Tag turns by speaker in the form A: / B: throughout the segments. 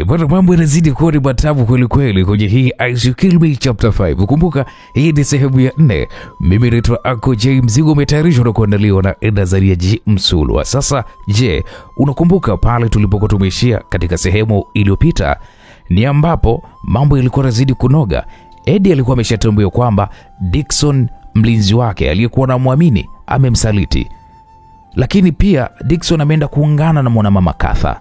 A: Bwana, mambo yanazidi kuwa ni matamu kweli kweli kwenye hii I Kill Me Chapter 5. Kumbuka hii ni sehemu ya 4. Mimi naitwa Uncle J, mzigo umetayarishwa na kuandaliwa na Nazaria J Msulwa. Sasa je, unakumbuka pale tulipokuwa tumeishia katika sehemu iliyopita? Ni ambapo mambo yalikuwa yanazidi kunoga. Eddie alikuwa ameshatambua kwamba Dickson mlinzi wake aliyekuwa anamwamini amemsaliti. Lakini pia Dickson ameenda kuungana na mwanamama Katha.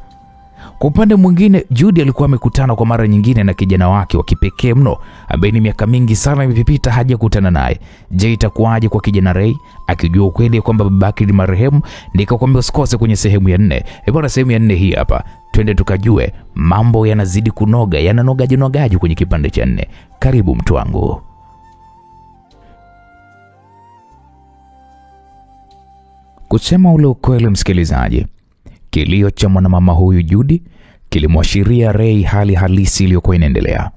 A: Kwa upande mwingine, Judy alikuwa amekutana kwa mara nyingine na kijana wake wa kipekee mno ambaye ni miaka mingi sana imepita hajakutana naye. Je, itakuwaje kwa kijana Ray akijua ukweli kwamba babake ni marehemu? Nikakwambia usikose kwenye sehemu ya 4. Bwana, sehemu ya 4 hii hapa. Twende tukajue mambo yanazidi kunoga, yananogaje kwenye kipande cha 4. Karibu mtu wangu. Kusema ule ukweli msikilizaji, kilio cha mwanamama huyu Judy kilimwashiria Ray hali halisi iliyokuwa inaendelea.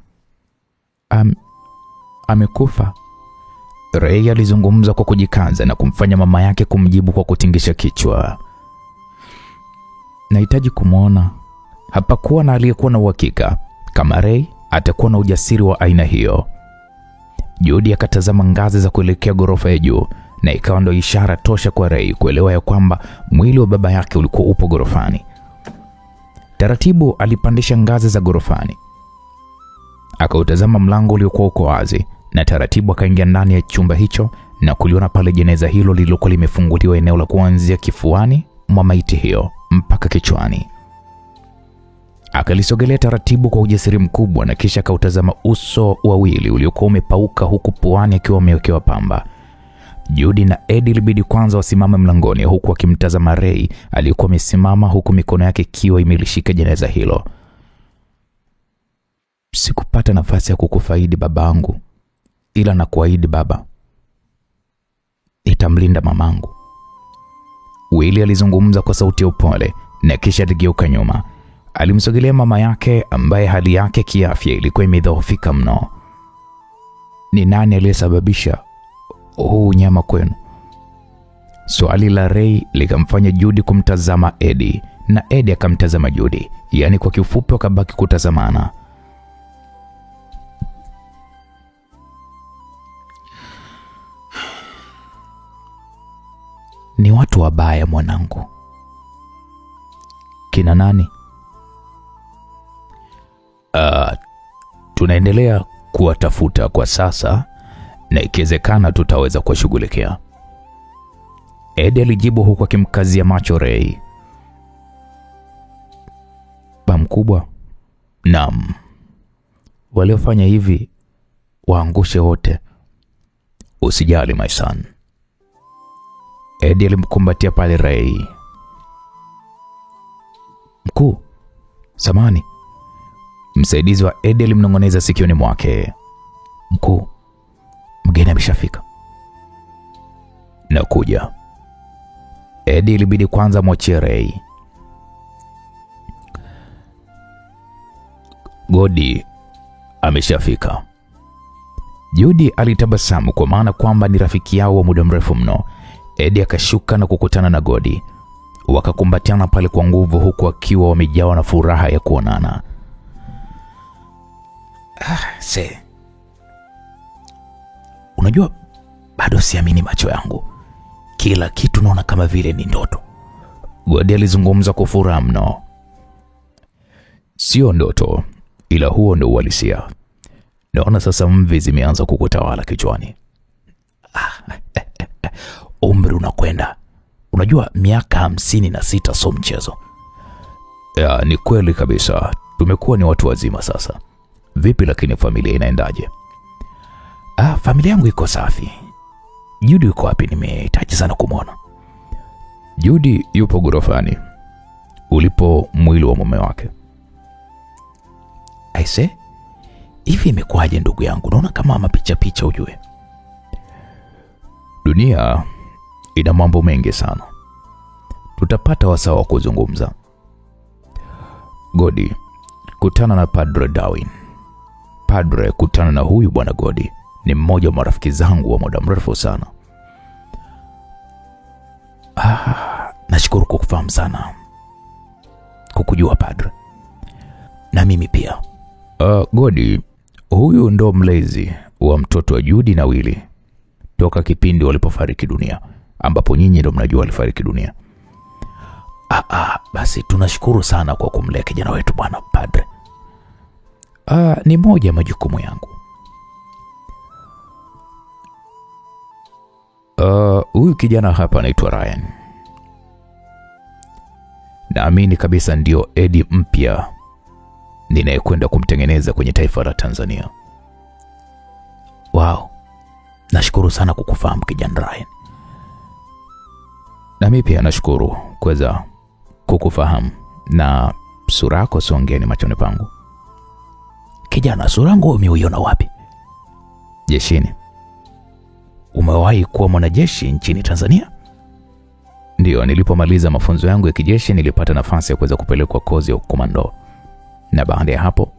A: Amekufa. Ray alizungumza kwa kujikaza na kumfanya mama yake kumjibu kwa kutingisha kichwa. Nahitaji kumwona. Hapakuwa na aliyekuwa na uhakika kama Ray atakuwa na ujasiri wa aina hiyo. Judy akatazama ngazi za kuelekea ghorofa ya juu, na ikawa ndio ishara tosha kwa Ray kuelewa ya kwamba mwili wa baba yake ulikuwa upo ghorofani. Taratibu alipandisha ngazi za ghorofani. Akautazama mlango uliokuwa uko wazi, na taratibu akaingia ndani ya chumba hicho na kuliona pale jeneza hilo lililokuwa limefunguliwa eneo la kuanzia kifuani mwa maiti hiyo mpaka kichwani. Akalisogelea taratibu kwa ujasiri mkubwa, na kisha akautazama uso wa Willy uliokuwa umepauka huku puani akiwa amewekewa pamba. Judy na Eddie ilibidi kwanza wasimame mlangoni huku akimtazama Ray aliyekuwa amesimama huku mikono yake ikiwa imelishika jeneza hilo. Sikupata nafasi ya kukufaidi babangu, ila nakuahidi baba, nitamlinda mamangu. Willy alizungumza kwa sauti ya upole, na kisha aligeuka nyuma. Alimsogelea mama yake ambaye hali yake kiafya ilikuwa imedhoofika mno. Ni nani aliyesababisha huu nyama kwenu? Swali la Ray likamfanya Judy kumtazama Eddie, na Eddie akamtazama Judy. Yaani kwa kifupi wakabaki kutazamana. Ni watu wabaya mwanangu. Kina nani? Tunaendelea kuwatafuta kwa sasa, na ikiwezekana tutaweza kuwashughulikia, Eddie alijibu huku akimkazia macho Ray. Baba mkubwa? Naam. Waliofanya hivi waangushe wote. Usijali my son. Eddie alimkumbatia pale Ray. Mkuu, samani. Msaidizi wa Eddie alimnong'oneza sikioni mwake. Mkuu, mgeni ameshafika. Nakuja. Eddie ilibidi kwanza mwachie Ray. Godi ameshafika. Judy alitabasamu kwa maana kwamba ni rafiki yao wa muda mrefu mno. Eddie akashuka na kukutana na Godi. Wakakumbatiana pale kwa nguvu huku akiwa wamejawa na furaha ya kuonana. Unajua bado siamini macho yangu. Kila kitu naona kama vile ni ndoto. Godi alizungumza kwa furaha mno. Sio ndoto, ila huo ndio uhalisia. Naona sasa mvi zimeanza kukutawala kichwani. Umri unakwenda. Unajua miaka 56 sio mchezo. Ni kweli kabisa. Tumekuwa ni watu wazima sasa. Vipi lakini familia inaendaje? Familia yangu iko safi. Judy yuko wapi? Nimehitaji sana kumwona. Judy yupo ghorofani ulipo mwili wa mume wake. Aise, hivi imekuwaje ndugu yangu? Naona kama mapicha ujue. Dunia ina mambo mengi sana. Tutapata wasaa wa kuzungumza. Godi, kutana na Padre Darwin. Padre, kutana na huyu bwana Godi. Ni mmoja wa marafiki zangu wa muda mrefu sana. Nashukuru kukufahamu sana. Kukujua Padre.
B: na mimi pia.
A: Godi, huyu ndo mlezi wa mtoto wa Judy na Willy toka kipindi walipofariki dunia, ambapo nyinyi ndo mnajua walifariki dunia.
B: Basi tunashukuru sana kwa kumlea kijana wetu bwana padre.
A: Ni moja majukumu yangu. Huyu kijana hapa anaitwa Ryan. Naamini kabisa ndio Eddie mpya ninayekwenda kumtengeneza kwenye taifa la Tanzania.
B: Wow. Nashukuru sana kukufahamu kijana Ryan.
A: Na mimi pia nashukuru kuweza kukufahamu, na sura yako songeni machoni pangu.
B: Kijana, sura yangu umeiona wapi?
A: Jeshini.
B: Umewahi kuwa mwanajeshi nchini Tanzania?
A: Ndio, nilipomaliza mafunzo yangu ya kijeshi nilipata nafasi ya kuweza kupelekwa kozi ya komando. Na baada ya hapo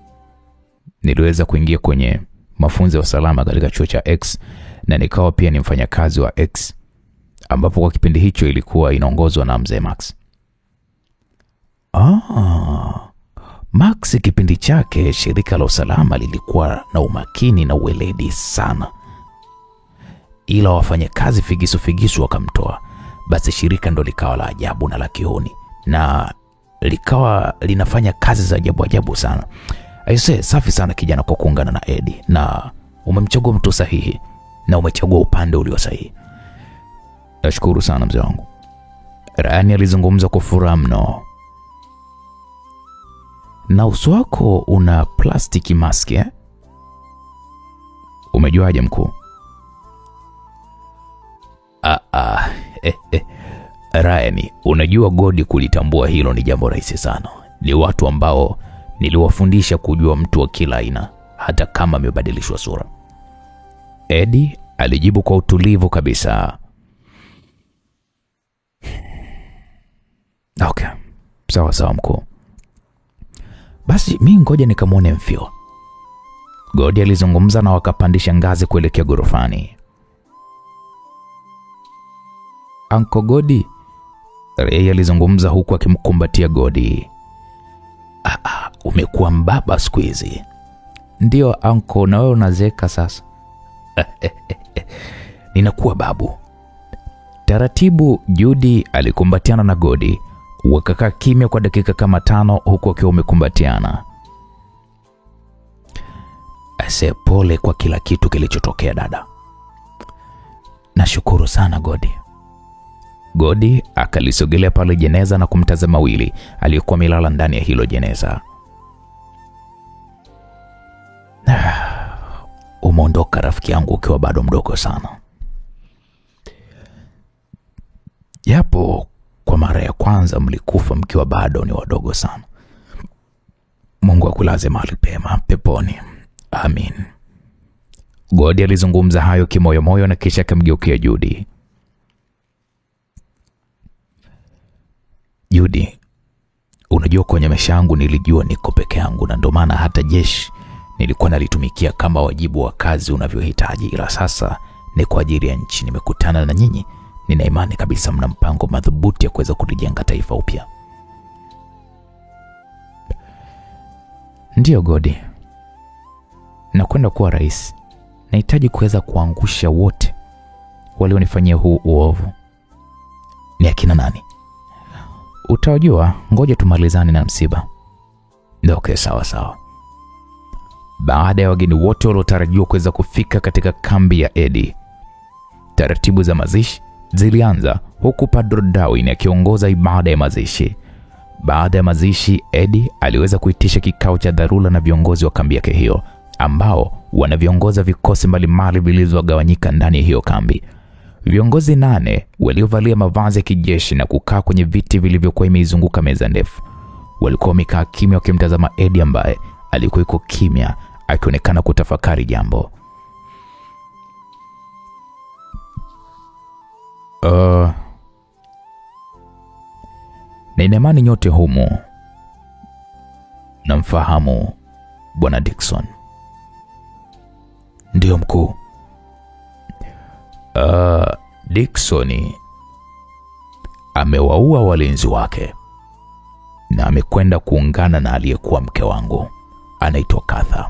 A: niliweza kuingia kwenye mafunzo ya usalama katika chuo cha X, na nikawa pia ni mfanyakazi wa X, ambapo kwa kipindi hicho ilikuwa inaongozwa na mzee Max.
B: Max kipindi chake shirika la usalama lilikuwa na umakini na uweledi sana, ila wafanyakazi figisu wakamtoa. Basi shirika ndo likawa la ajabu na la kihuni, na likawa linafanya kazi za ajabu sana. Aise, safi sana kijana kwa kuungana na Eddie, na umemchagua mtu sahihi na umechagua upande ulio sahihi.
A: Nashukuru sana mzee wangu. Ryan alizungumza kwa furaha mno.
B: Na uso wako una plastiki mask eh?
A: Umejuaje mkuu?
B: Ryan, unajua Godi kulitambua hilo ni jambo rahisi sana. Ni watu ambao niliwafundisha kujua mtu wa kila aina, hata kama amebadilishwa sura.
A: Eddie alijibu kwa utulivu kabisa.
B: Okay, sawa mkuu. Basi mimi ngoja nikamwone Mfio.
A: Godi alizungumza na wakapandisha ngazi kuelekea gorofani.
B: Anko Godi,
A: Ray alizungumza huku akimkumbatia Godi.
B: Umekuwa mbaba siku hizi.
A: Ndio anko, na wewe unazeka sasa.
B: Ninakuwa babu.
A: Taratibu Judy alikumbatiana na Godi. Wakakaa kimya kwa dakika kama 5 huku wakiwa wamekumbatiana.
B: Ase, pole kwa kila kitu kilichotokea dada. Nashukuru sana Godi.
A: Godi akalisogelea pale jeneza na kumtazama Willy aliyekuwa milala ndani ya hilo jeneza.
B: Umeondoka rafiki yangu ukiwa bado mdogo sana. Japo kwa mara ya kwanza mlikufa mkiwa bado ni wadogo sana. Mungu akulaze mahali pema peponi. Amin.
A: Godi alizungumza hayo kimoyomoyo na kisha akamgeukia Judy.
B: Judy, unajua kwenye maisha yangu nilijua niko peke yangu, na ndio maana hata jeshi nilikuwa nalitumikia kama wajibu wa kazi unavyohitaji, ila sasa ni kwa ajili ya nchi. Nimekutana na nyinyi, nina imani kabisa mna mpango madhubuti ya kuweza kulijenga taifa upya.
A: Ndio Godi, nakwenda kuwa rais. Nahitaji kuweza kuangusha wote walionifanyia huu uovu.
B: Ni akina nani?
A: Utajua, ngoja tumalizane na msiba.
B: Okay, sawa.
A: Baada ya wageni wote waliotarajiwa kuweza kufika katika kambi ya Eddie, taratibu za mazishi zilianza, huku Padre Darwin akiongoza ibada ya mazishi. Baada ya mazishi, Eddie aliweza kuitisha kikao cha dharura na viongozi wa kambi yake hiyo, ambao wanaviongoza vikosi mbalimbali vilizogawanyika ndani ya hiyo kambi. Viongozi 8 waliovalia mavazi ya kijeshi na kukaa kwenye viti vilivyokuwa imeizunguka meza ndefu walikuwa wamekaa kimya wakimtazama Eddie ambaye alikuwa yuko kimya akionekana kutafakari jambo.
B: Nina imani nyote humu namfahamu Bwana Dickson. Ndio mkuu. Dickson amewaua walinzi wake na amekwenda kuungana na aliyekuwa mke wangu. anaitwa Carter.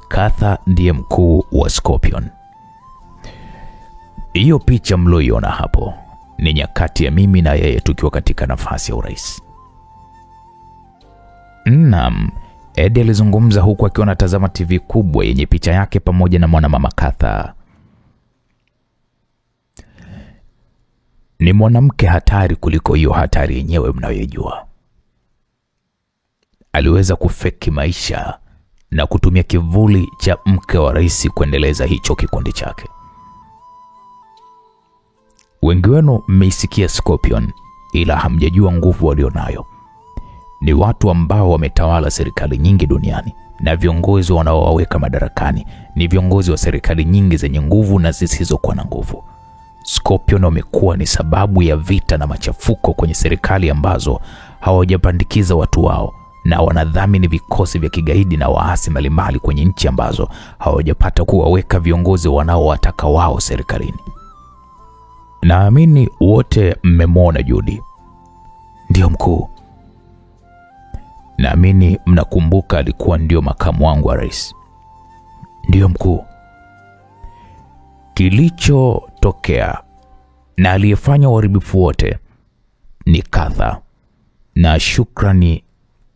B: Carter ndiye mkuu wa Scorpion. Hiyo picha mlioiona hapo ni nyakati ya mimi na yeye tukiwa katika nafasi ya urais. Naam, Eddie alizungumza huku akiwa anatazama TV kubwa yenye picha yake pamoja na mwanamama Carter. Ni mwanamke hatari kuliko hiyo hatari yenyewe mnayojua. Aliweza kufeki maisha na kutumia kivuli cha mke wa rais kuendeleza hicho kikundi chake. Wengi wenu mmeisikia Scorpion, ila hamjajua nguvu walionayo. Ni watu ambao wametawala serikali nyingi duniani, na viongozi wanaowaweka madarakani ni viongozi wa serikali nyingi zenye nguvu na zisizokuwa na nguvu. Scorpion wamekuwa ni sababu ya vita na machafuko kwenye serikali ambazo hawajapandikiza watu wao, na wanadhamini vikosi vya kigaidi na waasi mbalimbali kwenye nchi ambazo hawajapata kuwaweka viongozi wanaowataka wao serikalini. Naamini wote mmemwona Judy. Ndio mkuu. Naamini mnakumbuka alikuwa ndio makamu wangu wa rais. Ndio mkuu. Kilichotokea na aliyefanya uharibifu wote ni Carter, na shukrani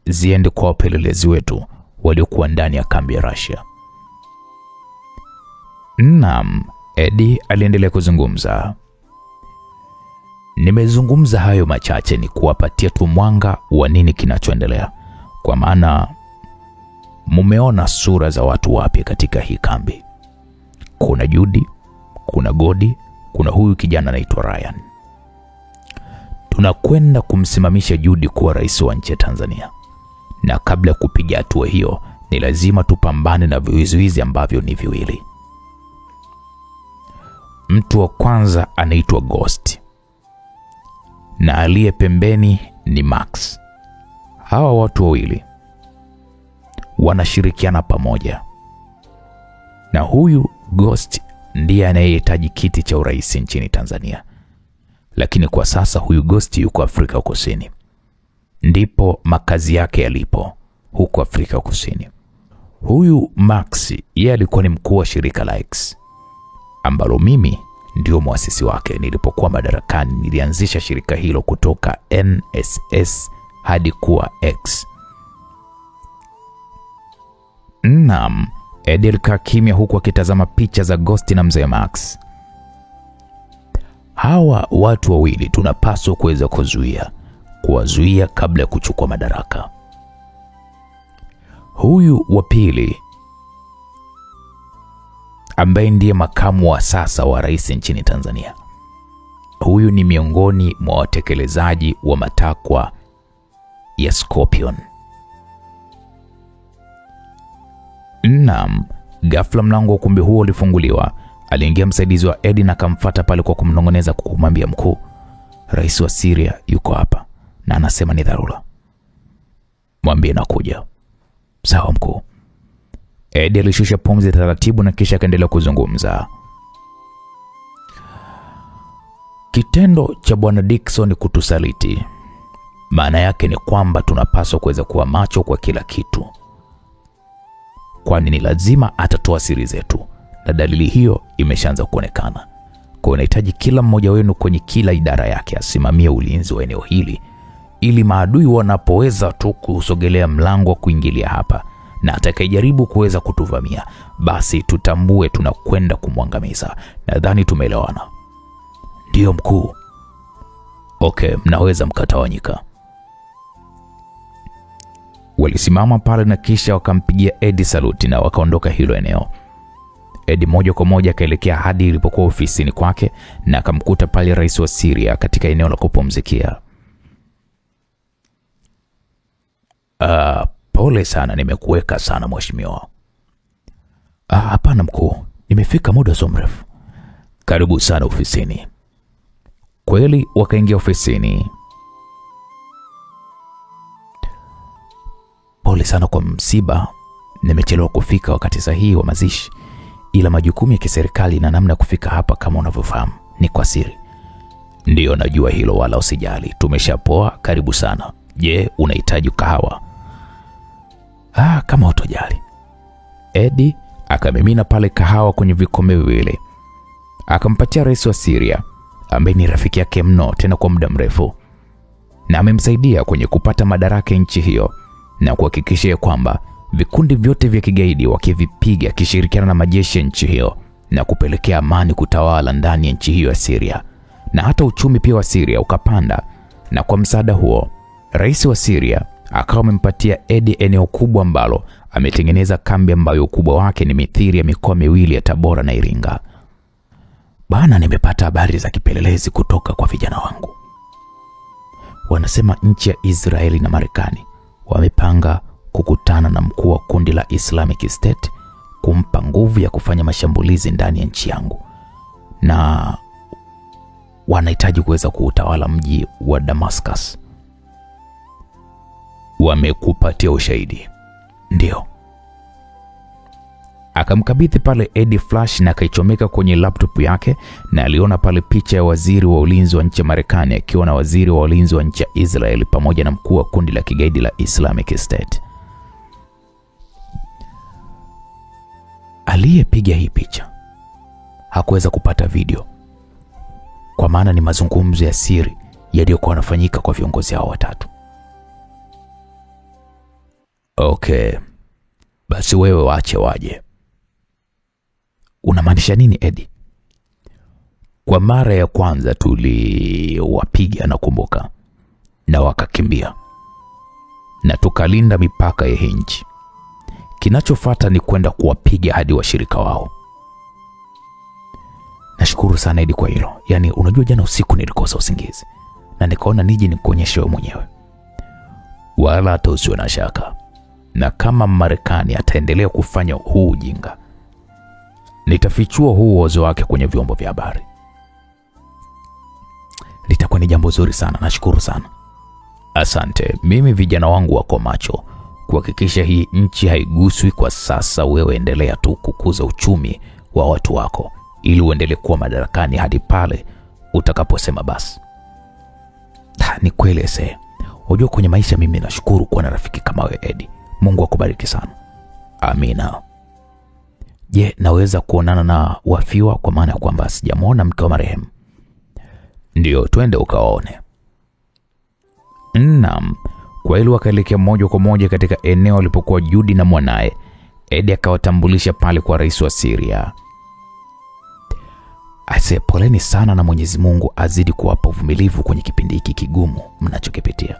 B: ziende kwa wapelelezi wetu waliokuwa ndani ya kambi ya Russia. Naam, Eddie aliendelea kuzungumza. Nimezungumza hayo machache ni kuwapatia tu mwanga wa nini kinachoendelea, kwa maana mumeona sura za watu wapya katika hii kambi. Kuna Judy, kuna Godi, kuna huyu kijana anaitwa Ryan. Tunakwenda kumsimamisha Judy kuwa rais wa nchi ya Tanzania, na kabla ya kupiga hatua hiyo ni lazima tupambane na vizuizi ambavyo ni viwili. Mtu wa kwanza anaitwa Ghost, na aliye pembeni ni Max. Hawa watu wawili wanashirikiana pamoja, na huyu Ghost ndiye anayehitaji kiti cha urais nchini Tanzania. Lakini kwa sasa huyu Ghost yuko Afrika Kusini, ndipo makazi yake yalipo, huko Afrika Kusini. Huyu Max yeye alikuwa ni mkuu wa shirika la X, ambalo mimi ndio muasisi wake. Nilipokuwa madarakani nilianzisha shirika hilo kutoka NSS hadi kuwa X. Naam, Eddie alikaa kimya huku akitazama picha za Ghost na mzee Max. Hawa watu wawili tunapaswa kuweza kuwazuia kabla ya kuchukua madaraka. Huyu wa pili ambaye ndiye makamu wa sasa wa rais nchini Tanzania, huyu ni miongoni mwa watekelezaji wa matakwa ya Scorpion. Naam, ghafla mlango wa ukumbi huo ulifunguliwa. Aliingia msaidizi wa Eddie na akamfuata pale kwa kumnongoneza kumwambia, mkuu, rais wa Syria yuko hapa na anasema ni dharura. Mwambie nakuja. Sawa mkuu. Eddie alishusha pumzi taratibu na kisha akaendelea kuzungumza. Kitendo cha bwana Dickson kutusaliti, maana yake ni kwamba tunapaswa kuweza kuwa macho kwa kila kitu, kwani ni lazima atatoa siri zetu, na dalili hiyo imeshaanza kuonekana. Kwa unahitaji kila mmoja wenu kwenye kila idara yake asimamie ulinzi wa eneo hili, ili maadui wanapoweza tu kusogelea mlango wa kuingilia hapa na atakayejaribu kuweza kutuvamia, basi tutambue tunakwenda kumwangamiza. Nadhani tumeelewana. Ndio mkuu. Okay, mnaweza mkatawanyika. Walisimama pale na kisha wakampigia Eddie saluti na wakaondoka hilo eneo. Eddie moja kwa moja akaelekea hadi ilipokuwa ofisini kwake na akamkuta pale rais wa Syria katika eneo la kupumzikia. Pole sana, nimekuweka sana mheshimiwa. Hapana mkuu, nimefika muda so mrefu. Karibu sana ofisini. Kweli wakaingia ofisini. Pole sana kwa msiba, nimechelewa kufika wakati sahihi wa mazishi, ila majukumu ya kiserikali na namna kufika hapa kama unavyofahamu ni kwa siri. Ndio najua hilo, wala usijali, tumeshapoa. Karibu sana. Je, unahitaji kahawa? Kama utojali. Eddie akamimina pale kahawa kwenye vikombe viwili. Akampatia rais wa Syria ambaye ni rafiki yake mno tena kwa muda mrefu, na amemsaidia kwenye kupata madaraka nchi hiyo na kuhakikisha kwamba vikundi vyote vya kigaidi wakivipiga kishirikiana na majeshi ya nchi hiyo na kupelekea amani kutawala ndani ya nchi hiyo ya Syria, na hata uchumi pia wa Syria ukapanda. Na kwa msaada huo rais wa Syria akawa amempatia Eddie eneo kubwa ambalo ametengeneza kambi ambayo ukubwa wake ni mithili ya mikoa miwili ya Tabora na Iringa. Bana, nimepata habari za kipelelezi kutoka kwa vijana wangu. Wanasema nchi ya Israeli na Marekani wamepanga kukutana na mkuu wa kundi la Islamic State kumpa nguvu ya kufanya mashambulizi ndani ya nchi yangu, na wanahitaji kuweza kuutawala mji wa Damascus. Wamekupatia ushahidi? Ndio. Akamkabidhi pale Eddie flash na akaichomeka kwenye laptop yake, na aliona pale picha ya waziri wa ulinzi wa nchi ya Marekani akiwa na waziri wa ulinzi wa nchi ya Israeli pamoja na mkuu wa kundi la kigaidi la Islamic State. Aliyepiga hii picha hakuweza kupata video, kwa maana ni mazungumzo ya siri yaliyokuwa yanafanyika kwa viongozi hao watatu. Okay, basi wewe waache waje. Unamaanisha nini Eddie? Kwa mara ya kwanza tuliwapiga na kumbuka, na wakakimbia, na tukalinda mipaka ya nchi. Kinachofuata ni kwenda kuwapiga hadi washirika wao. Nashukuru sana Eddie kwa hilo. Yaani unajua jana usiku nilikosa usingizi na nikaona nije nikuonyeshe wewe mwenyewe. Wala hata usiwe na shaka. Na kama Marekani ataendelea kufanya huu ujinga, nitafichua huu uozo wake kwenye vyombo vya habari. Litakuwa ni jambo zuri sana. Nashukuru sana. Asante. Mimi vijana wangu wako macho kuhakikisha hii nchi haiguswi kwa sasa. Wewe endelea tu kukuza uchumi wa watu wako ili uendelee kuwa madarakani hadi pale utakaposema basi. Ni kweli ese. Unajua kwenye maisha mimi nashukuru kuwa na rafiki kama wewe Eddie. Mungu akubariki sana. Amina. Je, naweza kuonana na wafiwa kwa maana ya kwamba sijamuona mke wa marehemu? Ndio, twende ukaone. Naam. Kwa hilo wakaelekea moja kwa moja katika eneo alipokuwa Judy na mwanae. Eddie akawatambulisha pale kwa rais wa Syria. Ase, poleni sana na Mwenyezi Mungu azidi kuwapa uvumilivu kwenye kipindi hiki kigumu mnachokipitia.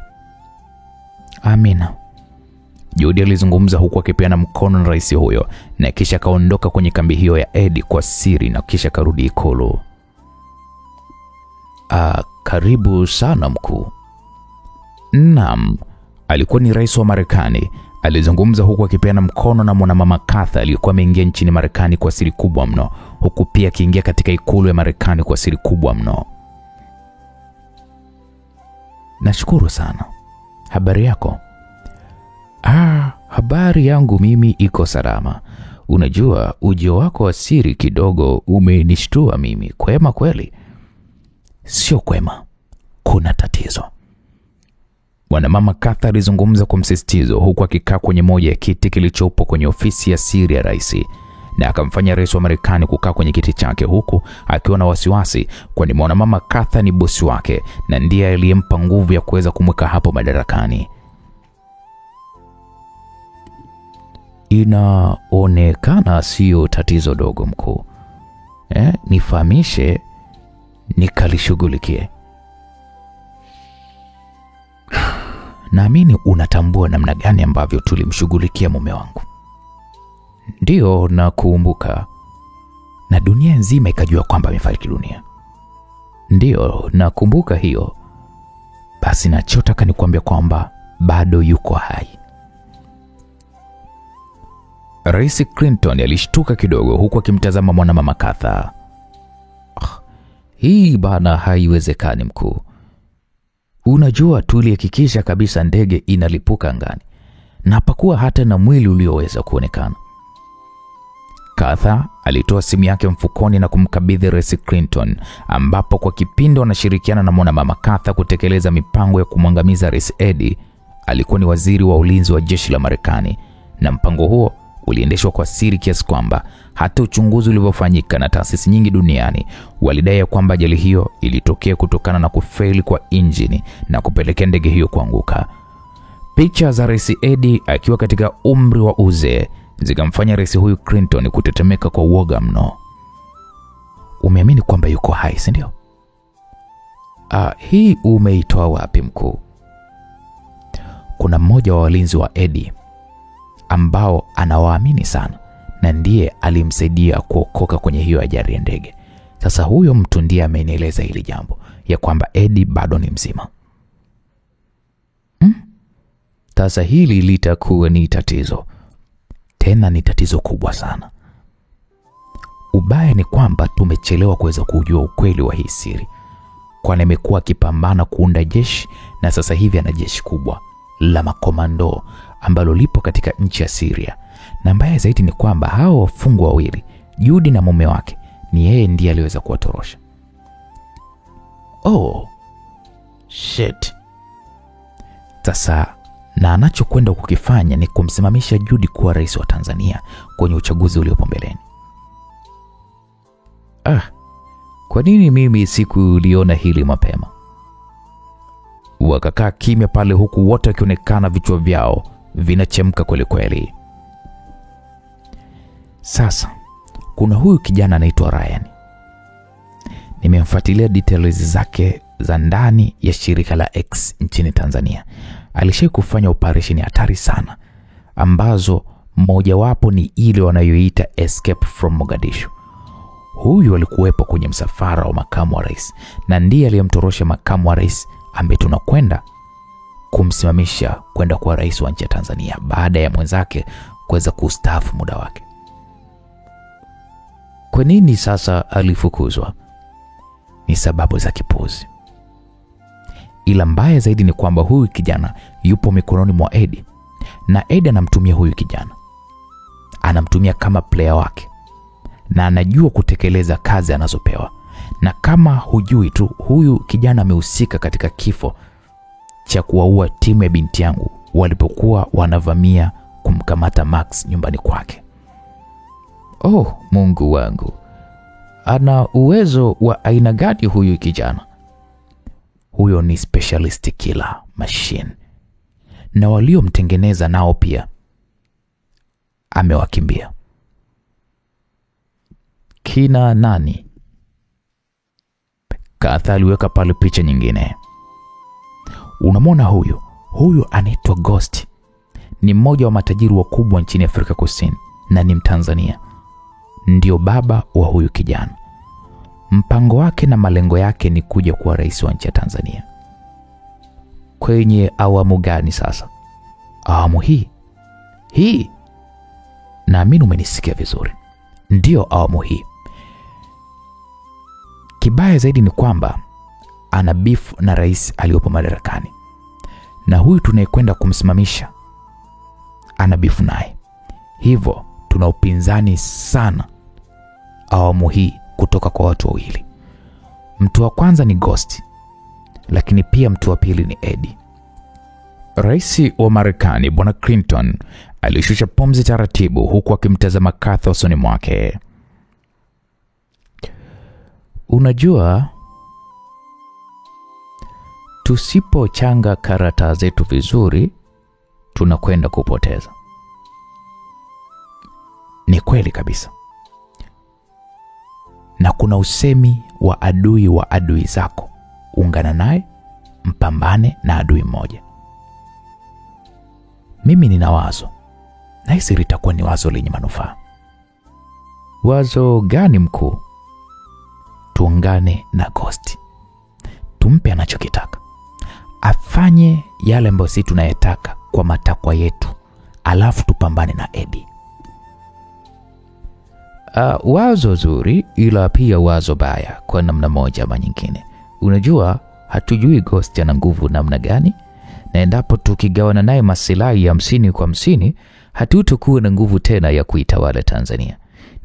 B: Amina. Judy alizungumza huku akipeana mkono na rais huyo, na kisha akaondoka kwenye kambi hiyo ya Eddie kwa siri na kisha karudi Ikulu. Karibu sana mkuu. Naam, alikuwa ni rais wa Marekani. Alizungumza huku akipeana mkono na mwanamama Katha aliyekuwa ameingia nchini Marekani kwa siri kubwa mno, huku pia akiingia katika ikulu ya Marekani kwa siri kubwa mno. Nashukuru sana. Habari yako? Habari yangu mimi iko salama. Unajua ujio wako wa siri kidogo umenishtua mimi. Kwema kweli? Sio kwema. Kuna tatizo. Mwanamama Katha alizungumza kwa msisitizo huku akikaa kwenye moja ya kiti kilichopo kwenye ofisi ya siri ya rais, na akamfanya rais wa Marekani kukaa kwenye kiti chake huku akiwa na wasiwasi, kwani mwanamama Katha ni bosi wake na ndiye aliyempa nguvu ya kuweza kumweka hapo madarakani. Inaonekana sio tatizo dogo mkuu. Nifahamishe nikalishughulikie. Naamini unatambua namna gani ambavyo tulimshughulikia mume wangu. Ndio nakumbuka. Na dunia nzima ikajua kwamba amefariki dunia. Ndio nakumbuka hiyo. Basi nachotaka nikwambia kwamba bado yuko hai. Rais Clinton alishtuka kidogo huku akimtazama mwanamama Katha. Hii bana haiwezekani mkuu. Unajua tulihakikisha kabisa ndege inalipuka angani na hapakuwa hata na mwili ulioweza kuonekana. Katha alitoa simu yake mfukoni na kumkabidhi Rais Clinton, ambapo kwa kipindi wanashirikiana na mwanamama Katha kutekeleza mipango ya kumwangamiza Rais Eddie. Alikuwa ni waziri wa ulinzi wa jeshi la Marekani na mpango huo uliendeshwa kwa siri kiasi kwamba hata uchunguzi ulivyofanyika na taasisi nyingi duniani walidai kwamba ajali hiyo ilitokea kutokana na kufeli kwa injini na kupelekea ndege hiyo kuanguka. Picha za Rais Eddie akiwa katika umri wa uzee zikamfanya rais huyu Clinton kutetemeka kwa uoga mno. Umeamini kwamba yuko hai, si ndio? Hii umeitoa wapi mkuu? Kuna mmoja wa walinzi wa Eddie ambao anawaamini sana na ndiye alimsaidia kuokoka kwenye hiyo ajali ya ndege. Sasa huyo mtu ndiye amenieleza hili jambo ya kwamba Eddie bado ni mzima. Sasa hili litakuwa ni tatizo. Tena ni tatizo kubwa sana. Ubaya ni kwamba tumechelewa kuweza kujua ukweli wa hii siri. Kwani amekuwa akipambana kuunda jeshi na sasa hivi ana jeshi kubwa la makomando ambalo lipo katika nchi ya Syria. Na mbaya zaidi ni kwamba hao wafungwa wawili, Judy na mume wake, ni yeye ndiye aliweza kuwatorosha. Shit. Sasa na anachokwenda kukifanya ni kumsimamisha Judy kuwa rais wa Tanzania kwenye uchaguzi uliopo mbeleni. Kwa nini mimi sikuliona hili mapema? Wakakaa kimya pale huku wote wakionekana vichwa vyao vinachemka kweli kweli. Sasa kuna huyu kijana anaitwa Ryan. Nimemfuatilia details zake za ndani ya shirika la X nchini Tanzania. Alishawahi kufanya operation hatari sana ambazo mojawapo ni ile wanayoita Escape from Mogadishu. Huyu alikuwepo kwenye msafara wa makamu wa rais na ndiye aliyemtorosha makamu wa rais ambaye tunakwenda kumsimamisha kwenda kuwa rais wa nchi ya Tanzania baada ya mwenzake kuweza kustaafu muda wake. Kwa nini sasa alifukuzwa? Ni sababu za kipuzi. Ila mbaya zaidi ni kwamba huyu kijana yupo mikononi mwa Eddie na Eddie anamtumia huyu kijana. Anamtumia kama player wake na anajua kutekeleza kazi anazopewa. Na kama hujui tu, huyu kijana amehusika katika kifo cha kuwaua timu ya binti yangu walipokuwa wanavamia kumkamata Max nyumbani kwake. Mungu wangu. Ana uwezo wa aina gani huyu kijana? Huyo ni specialist killer machine. Na waliomtengeneza nao pia amewakimbia. Kina nani? Katha aliweka pale picha nyingine. Unamwona huyu anaitwa Ghost. Ni mmoja wa matajiri wakubwa nchini Afrika Kusini na ni Mtanzania. Ndio baba wa huyu kijana. Mpango wake na malengo yake ni kuja kuwa rais wa nchi ya Tanzania. Kwenye awamu gani sasa? Awamu hii. Naamini umenisikia vizuri. Ndio awamu hii. Kibaya zaidi ni kwamba ana beef na rais aliyopo madarakani. Na huyu tunayekwenda kumsimamisha ana beef naye. Hivyo tuna upinzani sana awamu hii kutoka kwa watu wawili. Mtu wa kwanza ni Ghost, lakini pia mtu wa pili ni Eddie. Rais wa Marekani Bwana Clinton alishusha pumzi taratibu huku akimtazama Katha usoni mwake. Unajua, tusipochanga karata zetu vizuri tunakwenda kupoteza. Ni kweli kabisa. Na kuna usemi wa adui zako, ungana naye, mpambane na adui mmoja. Mimi nina wazo, na hisi litakuwa ni wazo lenye manufaa. Wazo gani mkuu? Tuungane na Ghost. Tumpe anachokitaka. Afanye yale ambayo sisi tunayataka kwa matakwa yetu. Alafu tupambane na Eddie. Wazo zuri, ila pia wazo baya kwa namna moja ama nyingine. Unajua, hatujui Ghost ana nguvu namna gani, na endapo tukigawana naye masilahi ya 50 kwa 50, hatutakuwa na nguvu tena ya kuitawala Tanzania.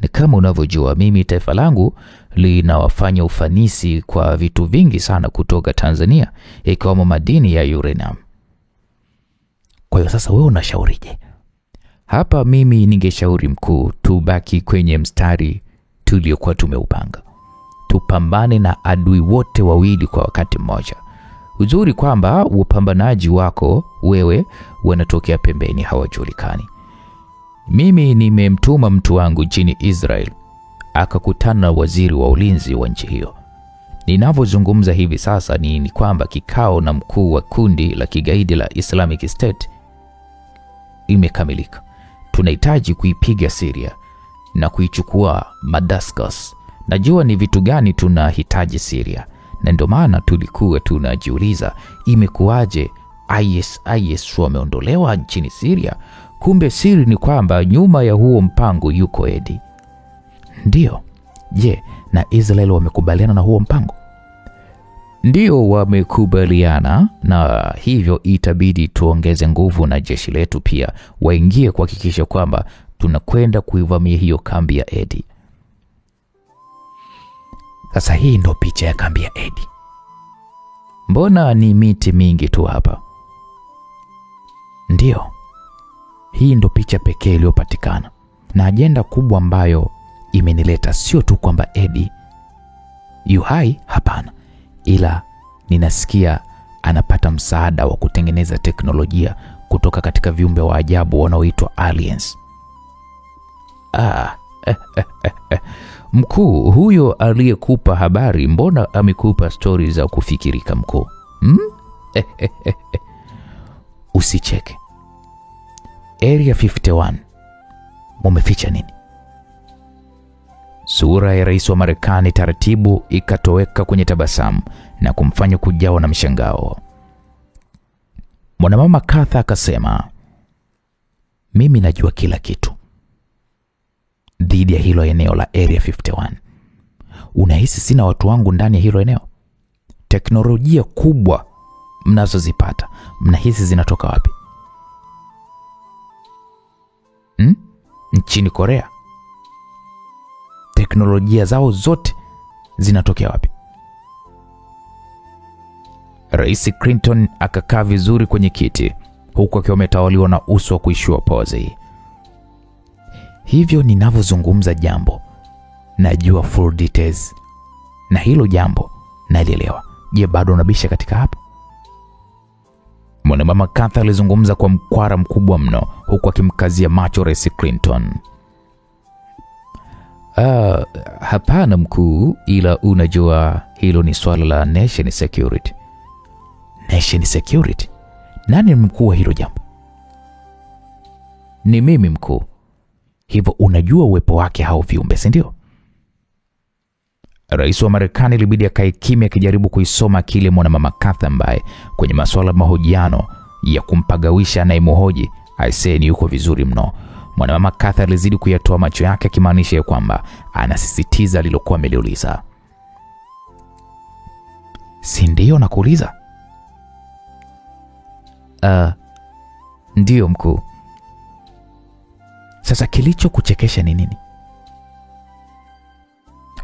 B: Ni kama unavyojua, mimi taifa langu linawafanya ufanisi kwa vitu vingi sana kutoka Tanzania, ikiwemo madini ya uranium. Kwa hiyo sasa wewe unashaurije? Hapa mimi ningeshauri mkuu, tubaki kwenye mstari tuliokuwa tumeupanga. Tupambane na adui wote wawili kwa wakati mmoja. Uzuri kwamba upambanaji wako wewe wanatokea pembeni, hawajulikani. Mimi nimemtuma mtu wangu nchini Israel akakutana na waziri wa ulinzi wa nchi hiyo. Ninavyozungumza hivi sasa ni kwamba kikao na mkuu wa kundi la kigaidi la Islamic State imekamilika. Tunahitaji kuipiga Syria na kuichukua Damascus. Najua ni vitu gani tunahitaji Syria, na ndio maana tulikuwa tunajiuliza imekuwaje IS wameondolewa nchini Syria. Kumbe siri ni kwamba nyuma ya huo mpango yuko Edi. Ndio. Je, na Israel wamekubaliana na huo mpango? Ndio, wamekubaliana, na hivyo itabidi tuongeze nguvu na jeshi letu pia waingie kuhakikisha kwamba tunakwenda kuivamia hiyo kambi ya Edi. Sasa hii ndo picha ya kambi ya Edi. Mbona ni miti mingi tu hapa? Ndio. Hii ndo picha pekee iliyopatikana. Na ajenda kubwa ambayo imenileta sio tu kwamba Edi yu hai, hapana, ila ninasikia anapata msaada wa kutengeneza teknolojia kutoka katika viumbe wa ajabu wanaoitwa aliens. Mkuu, huyo aliyekupa habari mbona amekupa stori za kufikirika mkuu? Usicheke. Area 51 mumeficha nini? Sura ya rais wa Marekani taratibu ikatoweka kwenye tabasamu na kumfanya kujawa na mshangao. Mwanamama Katha akasema, mimi najua kila kitu dhidi ya hilo eneo la Area 51. Unahisi sina watu wangu ndani ya hilo eneo? Teknolojia kubwa mnazozipata, mnahisi zinatoka wapi? Nchini Korea. Teknolojia zao zote zinatokea wapi? Rais Clinton akakaa vizuri kwenye kiti huku akiwa ametawaliwa na uso wa kuishiwa pozi. Hivyo ninavyozungumza jambo najua full details, na hilo jambo nalielewa. Je, bado unabisha katika hapo? Mwanamama Katha alizungumza kwa mkwara mkubwa mno huku akimkazia macho Rais Clinton. Hapana mkuu, ila unajua hilo ni swala la nation security. Nation security? Nani mkuu wa hilo jambo? Ni mimi mkuu. Hivyo unajua uwepo wake hao viumbe, si ndio? Rais wa Marekani ilibidi akae kimya akijaribu kuisoma kile mwanamama Katha ambaye kwenye masuala mahojiano ya kumpagawisha anayemhoji aiseni yuko vizuri mno. Mwanamama Katha alizidi kuyatoa macho yake akimaanisha ya kwamba anasisitiza alilokuwa ameliuliza. Si ndio nakuuliza? Ndio mkuu. Sasa kilicho kuchekesha ni nini?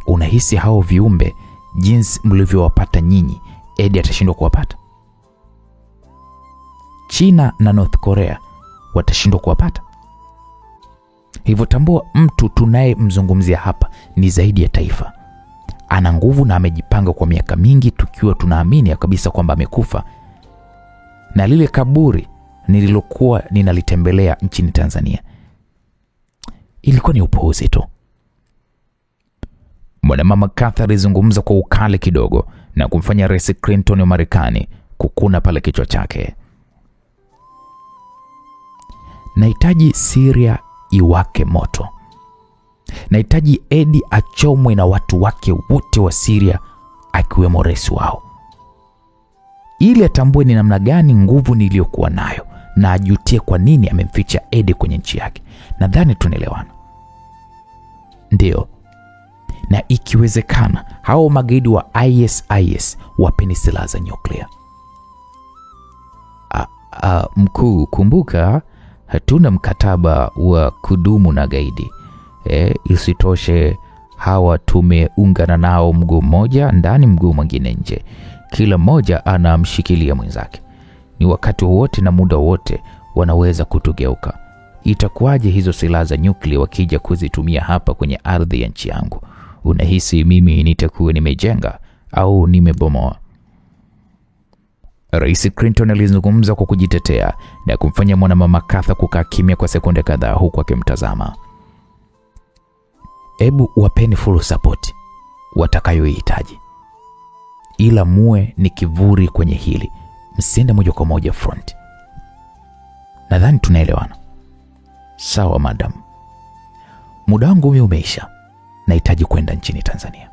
B: Unahisi hao viumbe jinsi mlivyowapata nyinyi, Edi atashindwa kuwapata? China na North Korea watashindwa kuwapata? Hivyo tambua, mtu tunayemzungumzia hapa ni zaidi ya taifa. Ana nguvu na amejipanga kwa miaka mingi, tukiwa tunaamini kabisa kwamba amekufa. Na lile kaburi nililokuwa ninalitembelea nchini Tanzania ilikuwa ni upuuzi tu. Mwanamama Katha alizungumza kwa ukali kidogo na kumfanya Rais Clinton wa Marekani kukuna pale kichwa chake. Nahitaji Syria iwake moto. Nahitaji Edi achomwe na watu wake wote wa Syria akiwemo rais wao, ili atambue ni namna gani nguvu niliyokuwa nayo na ajutie kwa nini amemficha Edi kwenye nchi yake. Nadhani tunaelewana. Ndio. Na ikiwezekana hao magaidi wa IS wapeni silaha za nyuklia. Mkuu, kumbuka hatuna mkataba wa kudumu na gaidi. Isitoshe hawa tumeungana nao mguu mmoja ndani mguu mwingine nje. Kila mmoja anamshikilia mwenzake. Ni wakati wote na muda wote wanaweza kutugeuka. itakuwaje hizo silaha za nyuklia wakija kuzitumia hapa kwenye ardhi ya nchi yangu? Unahisi mimi nitakuwa nimejenga au nimebomoa? Rais Clinton alizungumza kwa kujitetea na kumfanya mwanamama Katha kukaa kimya kwa sekunde kadhaa huku akimtazama. Hebu wapeni full support watakayohitaji, ila muwe ni kivuli kwenye hili, msiende moja kwa moja front. Nadhani tunaelewana. Sawa madam, muda wangu umeisha, nahitaji kwenda nchini Tanzania.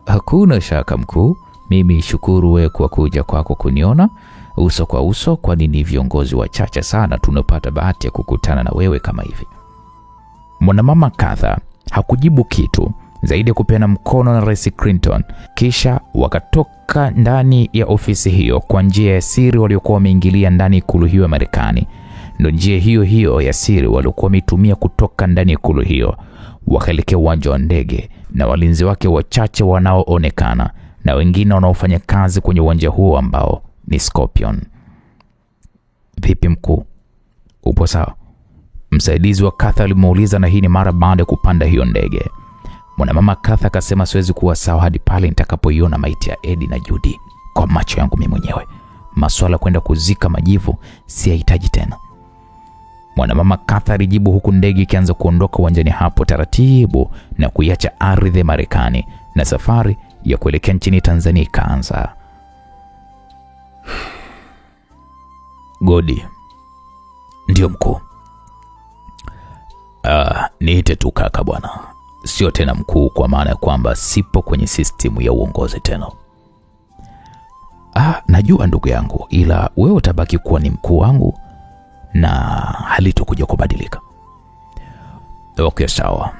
B: Hakuna shaka mkuu, mimi shukuru wewe kwa kuja kwako kuniona uso kwa uso, kwani ni viongozi wachache sana tunapata bahati ya kukutana na wewe kama hivi. Mwanamama Katha hakujibu kitu zaidi ya kupeana mkono na Rais Clinton, kisha wakatoka ndani ya ofisi hiyo kwa njia ya siri waliokuwa wameingilia ndani ikulu hiyo ya Marekani. Ndio njia hiyo hiyo ya siri waliokuwa wametumia kutoka ndani ya ikulu hiyo. Wakaelekea uwanja wa ndege na walinzi wake wachache wanaoonekana na wengine wanaofanya kazi kwenye uwanja huo ambao ni Scorpion. Vipi mkuu? Upo sawa? Msaidizi wa Katha alimuuliza, na hii ni mara baada ya kupanda hiyo ndege. Mwanamama Katha akasema, siwezi kuwa sawa hadi pale nitakapoiona maiti ya Eddie na Judy kwa macho yangu mimi mwenyewe. Masuala kwenda kuzika majivu siyahitaji tena. Mwanamama Katha alijibu huku ndege ikianza kuondoka uwanjani hapo taratibu na kuiacha ardhi ya Marekani na safari ya kuelekea nchini Tanzania ikaanza. Godi. Ndio mkuu. Niite tu kaka bwana. Sio tena mkuu, kwa maana ya kwamba sipo kwenye system ya uongozi tena. Najua ndugu yangu, ila wewe utabaki kuwa ni mkuu wangu na halitokuja kubadilika. Okay, sawa.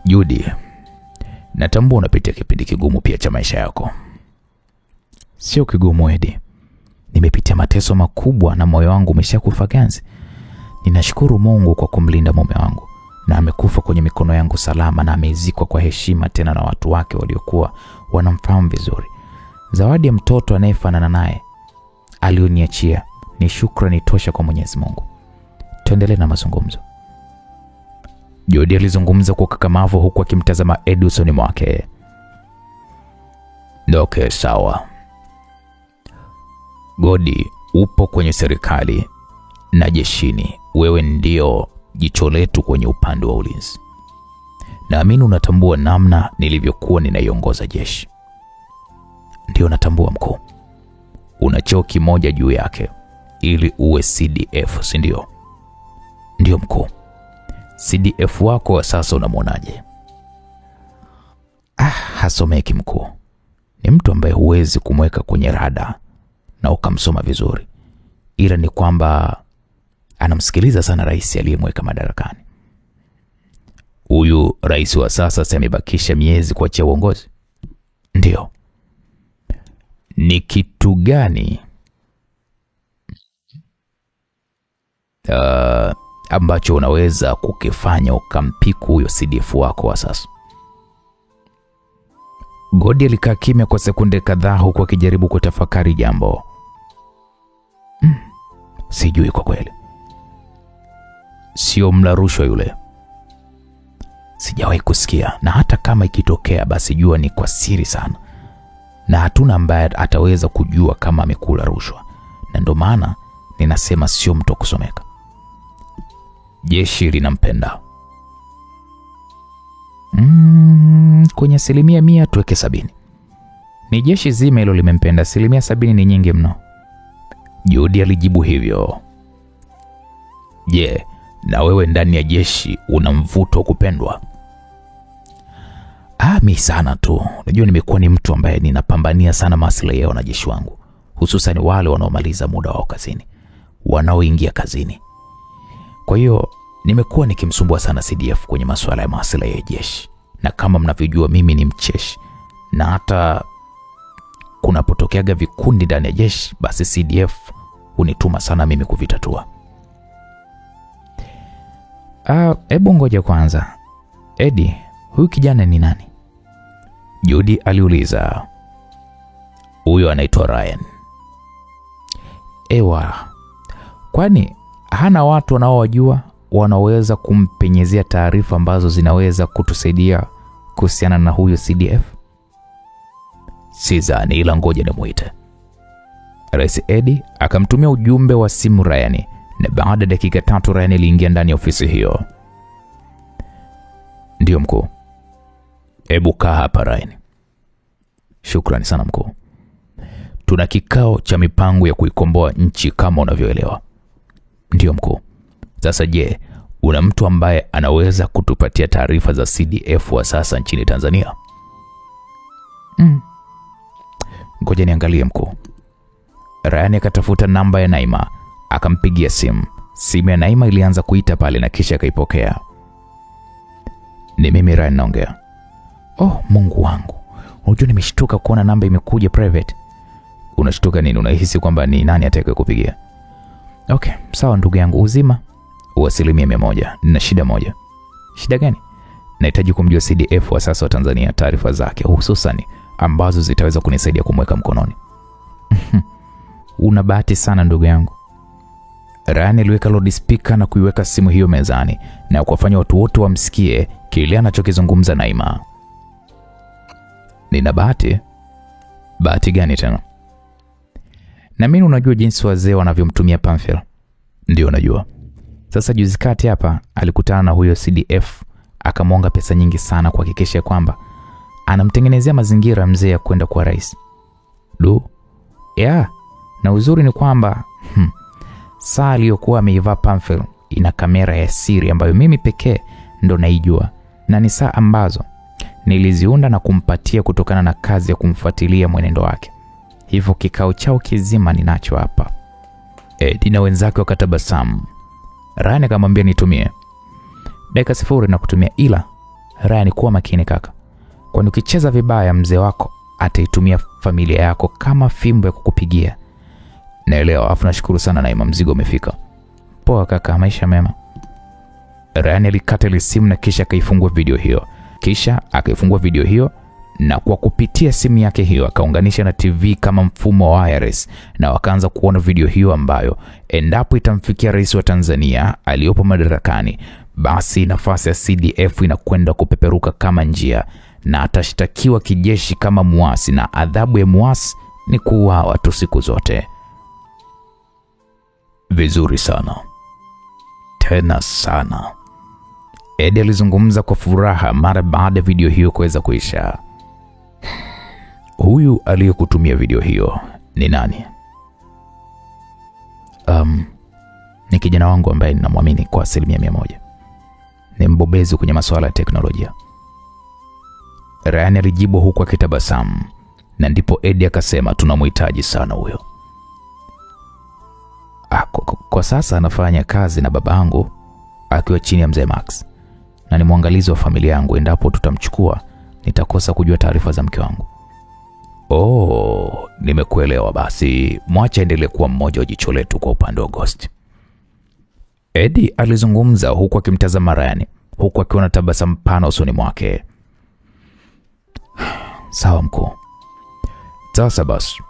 B: Judy, natambua unapitia kipindi kigumu pia cha maisha yako. Sio kigumu Eddie. Nimepitia mateso makubwa na moyo wangu umeshakufa ganzi. Ninashukuru Mungu kwa kumlinda mume wangu, na amekufa kwenye mikono yangu salama na amezikwa kwa heshima, tena na watu wake waliokuwa wanamfahamu vizuri. Zawadi ya mtoto anayefanana naye alioniachia ni shukrani tosha kwa Mwenyezi Mungu. Tuendelee na mazungumzo. Judy alizungumza kwa kakamavu huku akimtazama Eddie usoni mwake. Okay, sawa. Godi, upo kwenye serikali na jeshini. Wewe ndio jicho letu kwenye upande wa ulinzi. Naamini unatambua namna nilivyokuwa ninaiongoza jeshi. Ndio natambua mkuu. Una cheo kimoja juu yake ili uwe CDF, si ndio? Ndio mkuu. CDF wako wa sasa unamwonaje? Hasomeki mkuu. Ni mtu ambaye huwezi kumweka kwenye rada na ukamsoma vizuri, ila ni kwamba anamsikiliza sana rais aliyemweka madarakani. Huyu rais wa sasa amebakisha miezi kuachia uongozi? Ndio. Ni kitu gani ambacho unaweza kukifanya ukampiku huyo CDF wako wa sasa? Godi alikaa kimya kwa sekunde kadhaa huku akijaribu kutafakari jambo. Sijui kwa kweli. Sio mla rushwa yule? Sijawahi kusikia, na hata kama ikitokea basi jua ni kwa siri sana, na hatuna ambaye ataweza kujua kama amekula rushwa, na ndio maana ninasema sio mtu kusomeka. Jeshi linampenda. Kwenye 100% tuweke 70. Ni jeshi zima hilo limempenda, 70% ni nyingi mno. Judy alijibu hivyo. Je, na wewe ndani ya jeshi una mvuto kupendwa? Mimi sana tu. Unajua nimekuwa ni mtu ambaye ninapambania sana maslahi ya wanajeshi wangu, hususan wale wanaomaliza muda wao kazini, wanaoingia kazini. Kwa hiyo nimekuwa nikimsumbua sana CDF kwenye masuala ya maslahi ya jeshi, na kama mnavyojua mimi ni mcheshi, na hata kunapotokeaga vikundi ndani ya jeshi basi CDF unituma sana mimi kuvitatua. Hebu ngoja kwanza. Eddie, huyu kijana ni nani? Judy aliuliza. Huyo anaitwa Ryan. Ewa, Kwani hana watu wanaowajua wanaweza kumpenyezea taarifa ambazo zinaweza kutusaidia kuhusiana na huyo CDF? Sidhani, ila ngoja nimuite. Rais Eddie akamtumia ujumbe wa simu Ryan, na baada ya dakika 3 Ryan aliingia ndani ya ofisi hiyo. Ndio mkuu. Hebu kaa hapa Ryan. Shukrani sana mkuu. Tuna kikao cha mipango ya kuikomboa nchi kama unavyoelewa. Ndio mkuu. Sasa je, una mtu ambaye anaweza kutupatia taarifa za CDF wa sasa nchini Tanzania? Ngoja niangalie mkuu. Ryan akatafuta namba ya Naima, akampigia simu. Simu ya Naima ilianza kuita pale na kisha akaipokea. Ni mimi Ryan naongea. Oh, Mungu wangu. Unajua nimeshtuka kuona namba imekuja private. Unashtuka nini? Unahisi kwamba ni nani atakayekupigia? Okay, sawa ndugu yangu, uzima? Uasilimia 100. Nina shida moja. Shida gani? Nahitaji kumjua CDF wa sasa wa Tanzania, taarifa zake hususan ambazo zitaweza kunisaidia kumweka mkononi. Una bahati sana ndugu yangu. Ryan aliweka loudspeaker na kuiweka simu hiyo mezani na kuwafanya watu wote wamsikie kile anachokizungumza Naima. Nina bahati? Bahati gani tena? Na mimi unajua jinsi wazee wanavyomtumia Pamphile. Ndio najua. Sasa juzi kati hapa alikutana na huyo CDF, akamwonga pesa nyingi sana kuhakikisha kwamba anamtengenezea mazingira mzee ya kwenda kwa rais. Na uzuri ni kwamba saa aliyokuwa ameivaa Pamphile ina kamera ya siri ambayo mimi pekee ndo naijua, na ni saa ambazo niliziunda na kumpatia kutokana na kazi ya kumfuatilia mwenendo wake. Hivyo kikao chao kizima ninacho hapa. Eddie na wenzake wakatabasamu. Ryan akamwambia nitumie. Dakika 0 na kutumia, ila Ryan kuwa makini kaka. Kwani ukicheza vibaya mzee wako ataitumia familia yako kama fimbo ya kukupigia. Naelewa, afu nashukuru sana Naima, mzigo umefika. Poa kaka, maisha mema. Ryan alikata ile simu na kisha akaifungua video hiyo. Na kwa kupitia simu yake hiyo akaunganisha na TV kama mfumo wa wireless, na wakaanza kuona video hiyo ambayo endapo itamfikia rais wa Tanzania aliyopo madarakani, basi nafasi ya CDF inakwenda kupeperuka kama njia na atashtakiwa kijeshi kama muasi, na adhabu ya muasi ni kuuawa tu siku zote. Vizuri sana. Tena sana. Eddie alizungumza kwa furaha mara baada ya video hiyo kuweza kuisha. Huyu aliyekutumia video hiyo ni nani? Ni kijana wangu ambaye ninamwamini kwa 100%. Ni mbobezi kwenye masuala ya teknolojia. Ryan alijibu huku akitabasamu, na ndipo Eddie akasema tunamhitaji sana huyo. Kwa sasa anafanya kazi na babangu akiwa chini ya mzee Max, na ni mwangalizi wa familia yangu. Endapo tutamchukua nitakosa kujua taarifa za mke wangu. Nimekuelewa, basi mwacha endelee kuwa mmoja wa jicho letu kwa upande wa Ghost. Eddie alizungumza huku akimtazama Ryan, huku akiwa na tabasamu pana usoni mwake. Sawa mkuu. Sasa basi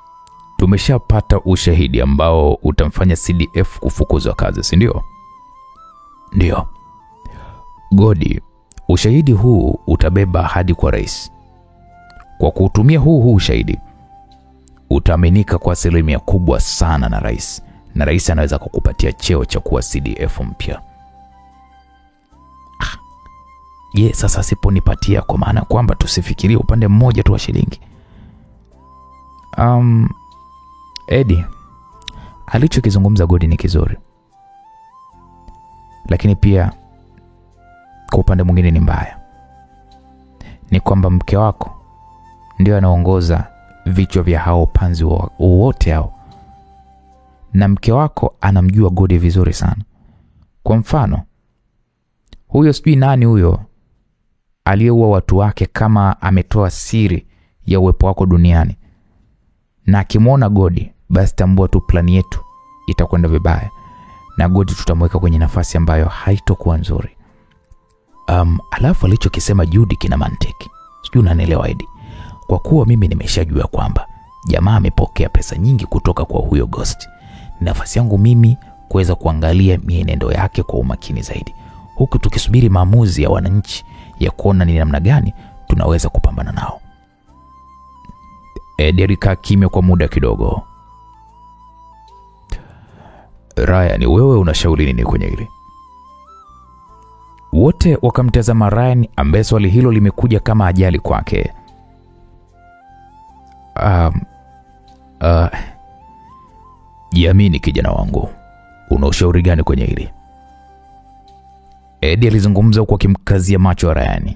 B: tumeshapata ushahidi ambao utamfanya CDF kufukuzwa kazi, si ndio? Ndio. Godi, ushahidi huu utabeba hadi kwa rais. Kwa kutumia huu ushahidi utaaminika kwa 1% kubwa sana na rais, na rais anaweza kukupatia cheo cha kuwa CDF mpya. Sasa siponipatia, kwa maana kwamba tusifikirie upande mmoja tu wa shilingi. Eddie, alichokizungumza Godi ni kizuri, lakini pia kwa upande mwingine ni mbaya. Ni kwamba mke wako ndio anaongoza vichwa vya hao panzi wote hao, na mke wako anamjua Godi vizuri sana. Kwa mfano, huyo sijui nani huyo aliyeua watu wake, kama ametoa siri ya uwepo wako duniani, na akimwona Godi, basi tambua tu plani yetu itakwenda vibaya, na Godi tutamweka kwenye nafasi ambayo haitokuwa nzuri. Alafu alichokisema Judy kina mantiki. Sijui unanielewa Eddie. Kwa kuwa mimi nimeshajua kwamba jamaa amepokea pesa nyingi kutoka kwa huyo Ghost, nafasi yangu mimi kuweza kuangalia mienendo yake kwa umakini zaidi, huku tukisubiri maamuzi ya wananchi ya kuona ni namna gani tunaweza kupambana nao. Eddie alikaa kimya kwa muda kidogo. Ryan, wewe unashauri nini kwenye hili? Wote wakamtazama Ryan ambaye swali hilo limekuja kama ajali kwake. Jiamini kijana wangu. Una ushauri gani kwenye hili? Eddie alizungumza huku akimkazia macho Ryan.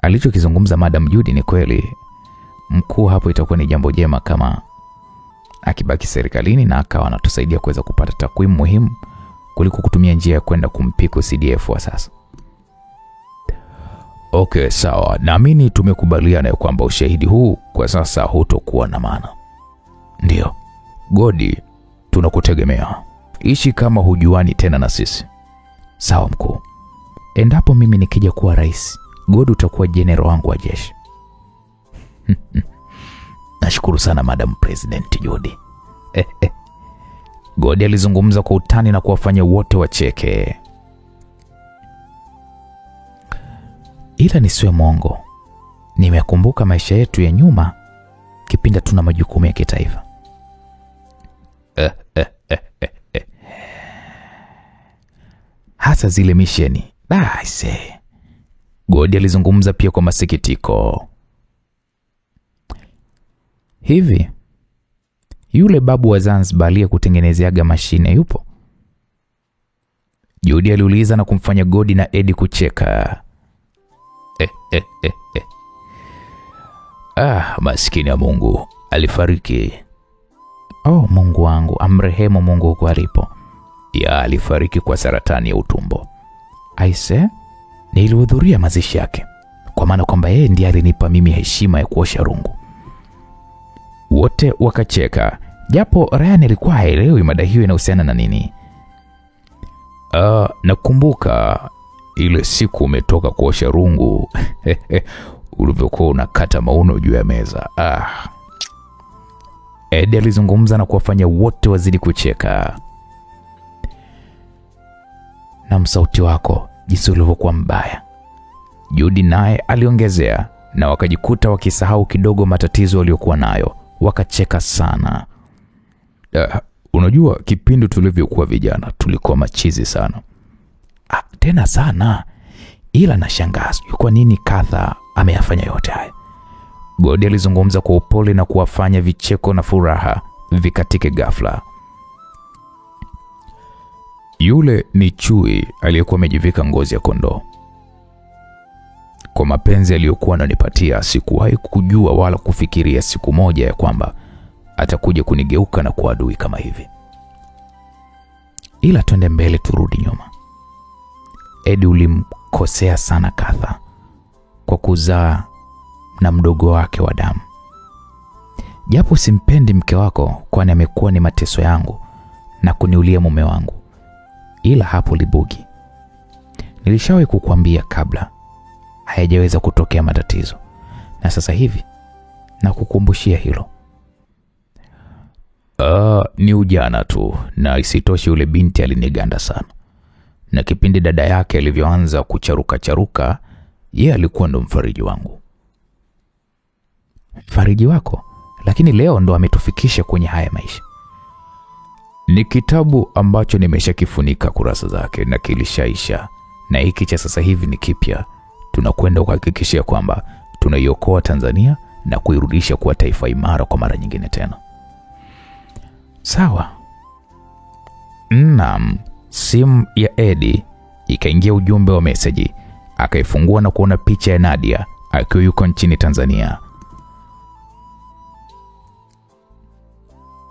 B: Alichokizungumza Madam Judy ni kweli. Mkuu hapo itakuwa ni jambo jema kama akibaki serikalini na akawa anatusaidia kuweza kupata takwimu muhimu kuliko kutumia njia ya kwenda kumpiku CDF wa sasa. Okay, sawa. Naamini tumekubaliana kwamba ushahidi huu kwa sasa hutokuwa na maana. Ndio. Godi, tunakutegemea. Ishi kama hujuani tena na sisi. Sawa mkuu. Endapo mimi nikija kuwa rais, Godi utakuwa general wangu wa jeshi. Nashukuru sana Madam President Judy. Godi alizungumza kwa utani na kuwafanya wote wacheke. Ila nisiwe mwongo, nimekumbuka maisha yetu ya nyuma kipindi tuna majukumu ya kitaifa. Hasa zile misheni. Godi alizungumza pia kwa masikitiko. Hivi yule babu wa Zanzibar aliyekutengenezeaga mashine yupo? Judy aliuliza na kumfanya Godi na Eddie kucheka. Maskini ya Mungu, alifariki. Oh Mungu wangu, amrehemu Mungu huko alipo. Alifariki kwa saratani ya utumbo. Aise, nilihudhuria mazishi yake, kwa maana kwamba yeye ndiye alinipa mimi heshima ya kuosha rungu. Wote wakacheka, japo Ryan alikuwa haelewi mada hiyo inahusiana na nini. Nakumbuka ile siku umetoka kuosha rungu ulivyokuwa unakata mauno juu ya meza. Eddie alizungumza na kuwafanya wote wazidi kucheka. Na msauti wako jinsi ulivyokuwa mbaya, Judy naye aliongezea, na wakajikuta wakisahau kidogo matatizo waliokuwa nayo. Wakacheka sana. Unajua kipindi tulivyokuwa vijana tulikuwa machizi sana. Tena sana. Ila nashangaa kwa nini Katha ameyafanya yote haya. Godi alizungumza kwa upole na kuwafanya vicheko na furaha vikatike ghafla. Yule ni chui aliyekuwa amejivika ngozi ya kondoo. Kwa mapenzi aliyokuwa ananipatia, sikuwahi kujua wala kufikiria siku moja ya kwamba atakuja kunigeuka na kuwa adui kama hivi. Ila twende mbele turudi nyuma. Eddie ulimkosea sana Katha kwa kuzaa na mdogo wake wa damu. Japo simpendi mke wako, kwani amekuwa ni mateso yangu na kuniulia mume wangu. Ila hapo libugi. Nilishawahi kukuambia kabla, hayajaweza kutokea matatizo. Na sasa hivi na kukumbushia hilo. Ni ujana tu, na isitoshe yule binti aliniganda sana. Na kipindi dada yake alivyoanza kucharuka, yeye alikuwa ndo mfariji wangu. Mfariji wako? Lakini leo ndo ametufikisha kwenye haya maisha. Ni kitabu ambacho nimeshakifunika kurasa zake na kilishaisha, na hiki cha sasa hivi ni kipya. Tunakwenda kuhakikisha kwamba tunaiokoa Tanzania na kuirudisha kuwa taifa imara kwa mara nyingine tena. Sawa. Simu ya Eddie ikaingia ujumbe wa message. Akaifungua na kuona picha ya Nadia akiwa yuko nchini Tanzania.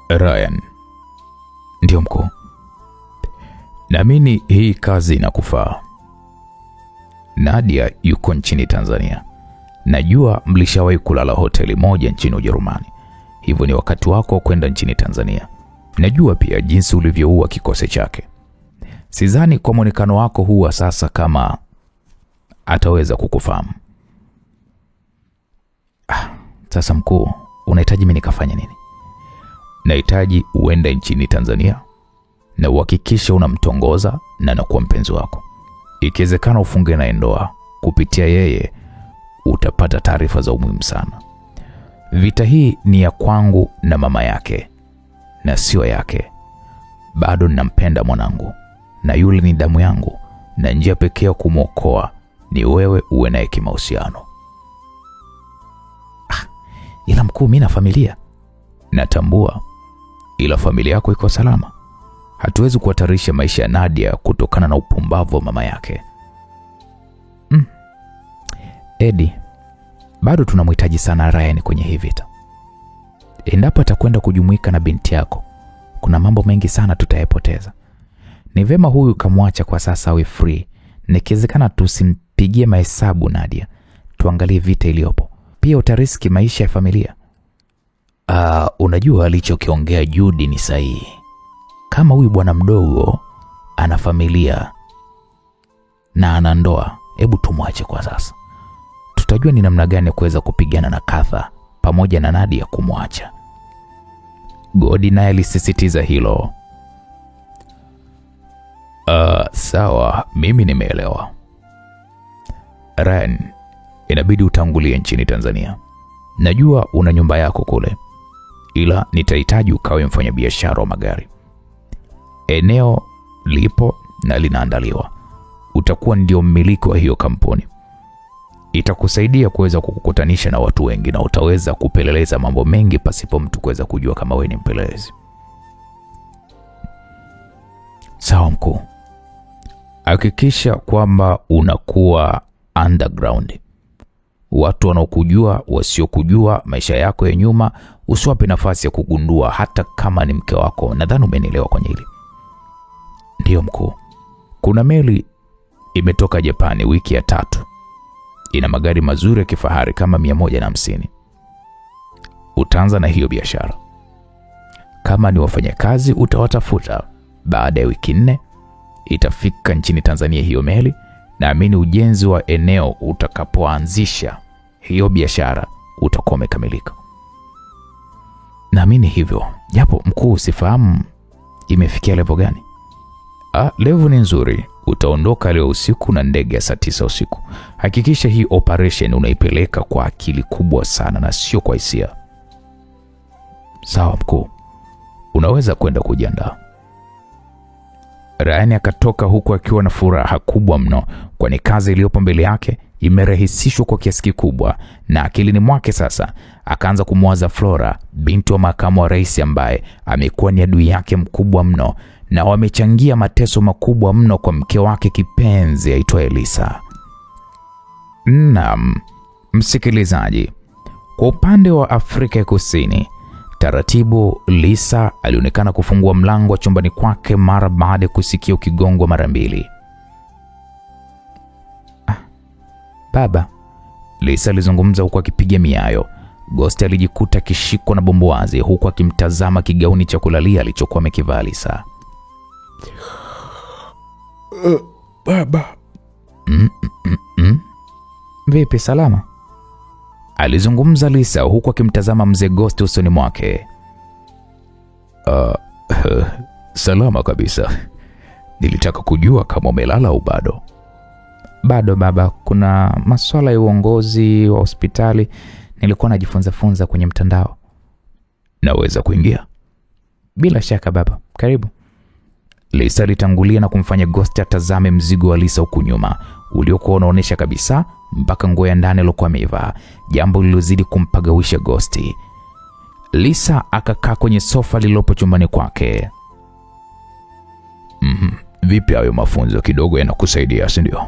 B: Ryan. Ndio mkuu. Naamini hii kazi inakufaa. Nadia yuko nchini Tanzania. Najua mlishawahi kulala hoteli moja nchini Ujerumani. Hivyo ni wakati wako kwenda nchini Tanzania. Najua pia jinsi ulivyoua kikosi chake. Sidhani kwa muonekano wako huu sasa kama ataweza kukufahamu. Sasa mkuu, unahitaji mimi nikafanye nini?
A: Nahitaji uende nchini Tanzania na uhakikishe unamtongoza na anakuwa mpenzi wako. Ikiwezekana ufunge na ndoa. Kupitia yeye utapata taarifa za umuhimu sana. Vita hii ni ya kwangu na mama yake na sio yake. Bado ninampenda mwanangu na yule ni damu yangu, na njia pekee ya kumwokoa ni wewe uwe naye kimahusiano.
B: Ila mkuu, mimi na familia.
A: Natambua, ila familia yako iko salama. Hatuwezi kuhatarisha maisha ya Nadia kutokana na upumbavu wa mama yake.
B: Eddie, bado tunamhitaji sana Ryan kwenye hii vita. Endapo atakwenda kujumuika na binti yako, kuna mambo mengi sana tutayapoteza. Ni vema huyu kamwacha kwa sasa awe free. Nikiwezekana tusimpigie mahesabu Nadia. Tuangalie vita iliyopo. Pia utariski maisha ya familia.
A: Unajua alichokiongea Judy ni sahihi.
B: Kama huyu bwana mdogo ana familia na ana ndoa, hebu tumwache kwa sasa. Tutajua ni namna gani kuweza kupigana na Katha pamoja na Nadia kumwacha.
A: Godi naye alisisitiza hilo. Sawa, mimi nimeelewa. Ryan, inabidi utangulie nchini Tanzania. Najua una nyumba yako kule, ila nitahitaji ukawe mfanyabiashara wa magari. Eneo lipo na linaandaliwa. Utakuwa ndio mmiliki wa hiyo kampuni. Itakusaidia kuweza kukukutanisha na watu wengi na utaweza kupeleleza mambo mengi pasipo mtu kuweza kujua kama wewe ni mpelelezi.
B: Sawa mkuu.
A: Hakikisha kwamba unakuwa underground. Watu wanaokujua, wasiokujua maisha yako ya nyuma, usiwape nafasi ya kugundua hata kama ni mke wako. Nadhani umenielewa kwenye hili.
B: Ndio mkuu.
A: Kuna meli imetoka Japani wiki ya 3. Ina magari mazuri ya kifahari kama 150. Utaanza na hiyo biashara. Kama ni wafanyakazi utawatafuta. Baada ya wiki 4 itafika nchini Tanzania hiyo meli. Naamini ujenzi wa eneo utakapoanzisha hiyo biashara utakuwa umekamilika.
B: Naamini hivyo. Japo mkuu, sifahamu imefikia level gani.
A: Level ni nzuri. Utaondoka leo usiku na ndege ya saa 9 usiku. Hakikisha hii operation unaipeleka kwa akili kubwa sana na sio kwa hisia.
B: Sawa mkuu.
A: Unaweza kwenda kujiandaa. Ryan akatoka huku akiwa na furaha kubwa mno, kwani kazi iliyopo mbele yake imerahisishwa kwa kiasi kikubwa, na akilini mwake sasa akaanza kumwaza Flora, binti wa makamu wa rais ambaye amekuwa ni adui yake mkubwa mno na wamechangia mateso makubwa mno kwa mke wake kipenzi aitwa Elisa. Naam, msikilizaji, kwa upande wa Afrika ya Kusini, taratibu Lisa alionekana kufungua mlango wa chumbani kwake mara baada ya kusikia ukigongwa mara 2.
B: Baba,
A: Lisa alizungumza huku akipiga miayo. Ghost alijikuta akishikwa na bomboazi huku akimtazama kigauni cha kulalia alichokuwa amekivaa Lisa.
B: Baba. Vipi, salama?
A: Alizungumza Lisa huku akimtazama mzee Ghost usoni mwake. Salama kabisa. Nilitaka kujua kama umelala au bado.
B: Bado baba, kuna masuala ya uongozi wa hospitali nilikuwa najifunza kwenye mtandao.
A: Naweza kuingia?
B: Bila shaka baba, karibu.
A: Lisa alitangulia na kumfanya Ghost atazame mzigo wa Lisa huku nyuma, uliokuwa unaonesha kabisa mpaka nguo ya ndani aliyokuwa amevaa, jambo lililozidi kumpagawisha Ghost. Lisa akakaa kwenye sofa lililopo chumbani kwake. Vipi hayo mafunzo kidogo yanakusaidia, si ndio?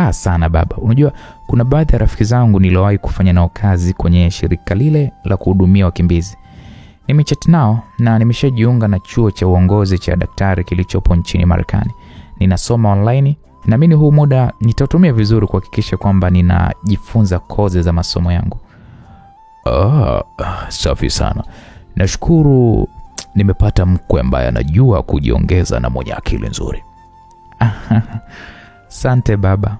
B: Sana baba. Unajua kuna baadhi ya rafiki zangu niliwahi kufanya nao kazi kwenye shirika lile la kuhudumia wakimbizi. Nimechat nao na nimeshajiunga na chuo cha uongozi cha daktari kilichopo nchini Marekani. Ninasoma online na mimi huu muda nitatumia vizuri kuhakikisha kwamba ninajifunza kozi za masomo yangu.
A: Safi sana. Nashukuru nimepata mkwe ambaye anajua kujiongeza na mwenye akili nzuri.
B: Asante baba.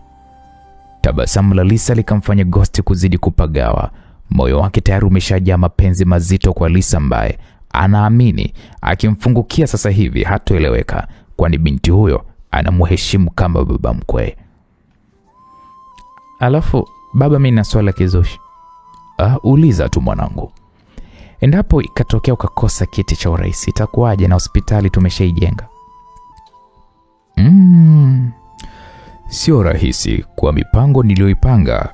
A: Tabasamu la Lisa likamfanya Ghost kuzidi kupagawa.
B: Moyo wake tayari umeshajaa mapenzi mazito kwa Lisa ambaye anaamini akimfungukia sasa hivi hatoeleweka, kwani binti huyo anamheshimu kama baba mkwe.
A: Alafu baba, mimi na swala kizushi.
B: Uliza tu mwanangu.
A: Endapo ikatokea ukakosa kiti cha urais, itakuwaje na hospitali tumeshaijenga?
B: Sio rahisi kwa mipango niliyoipanga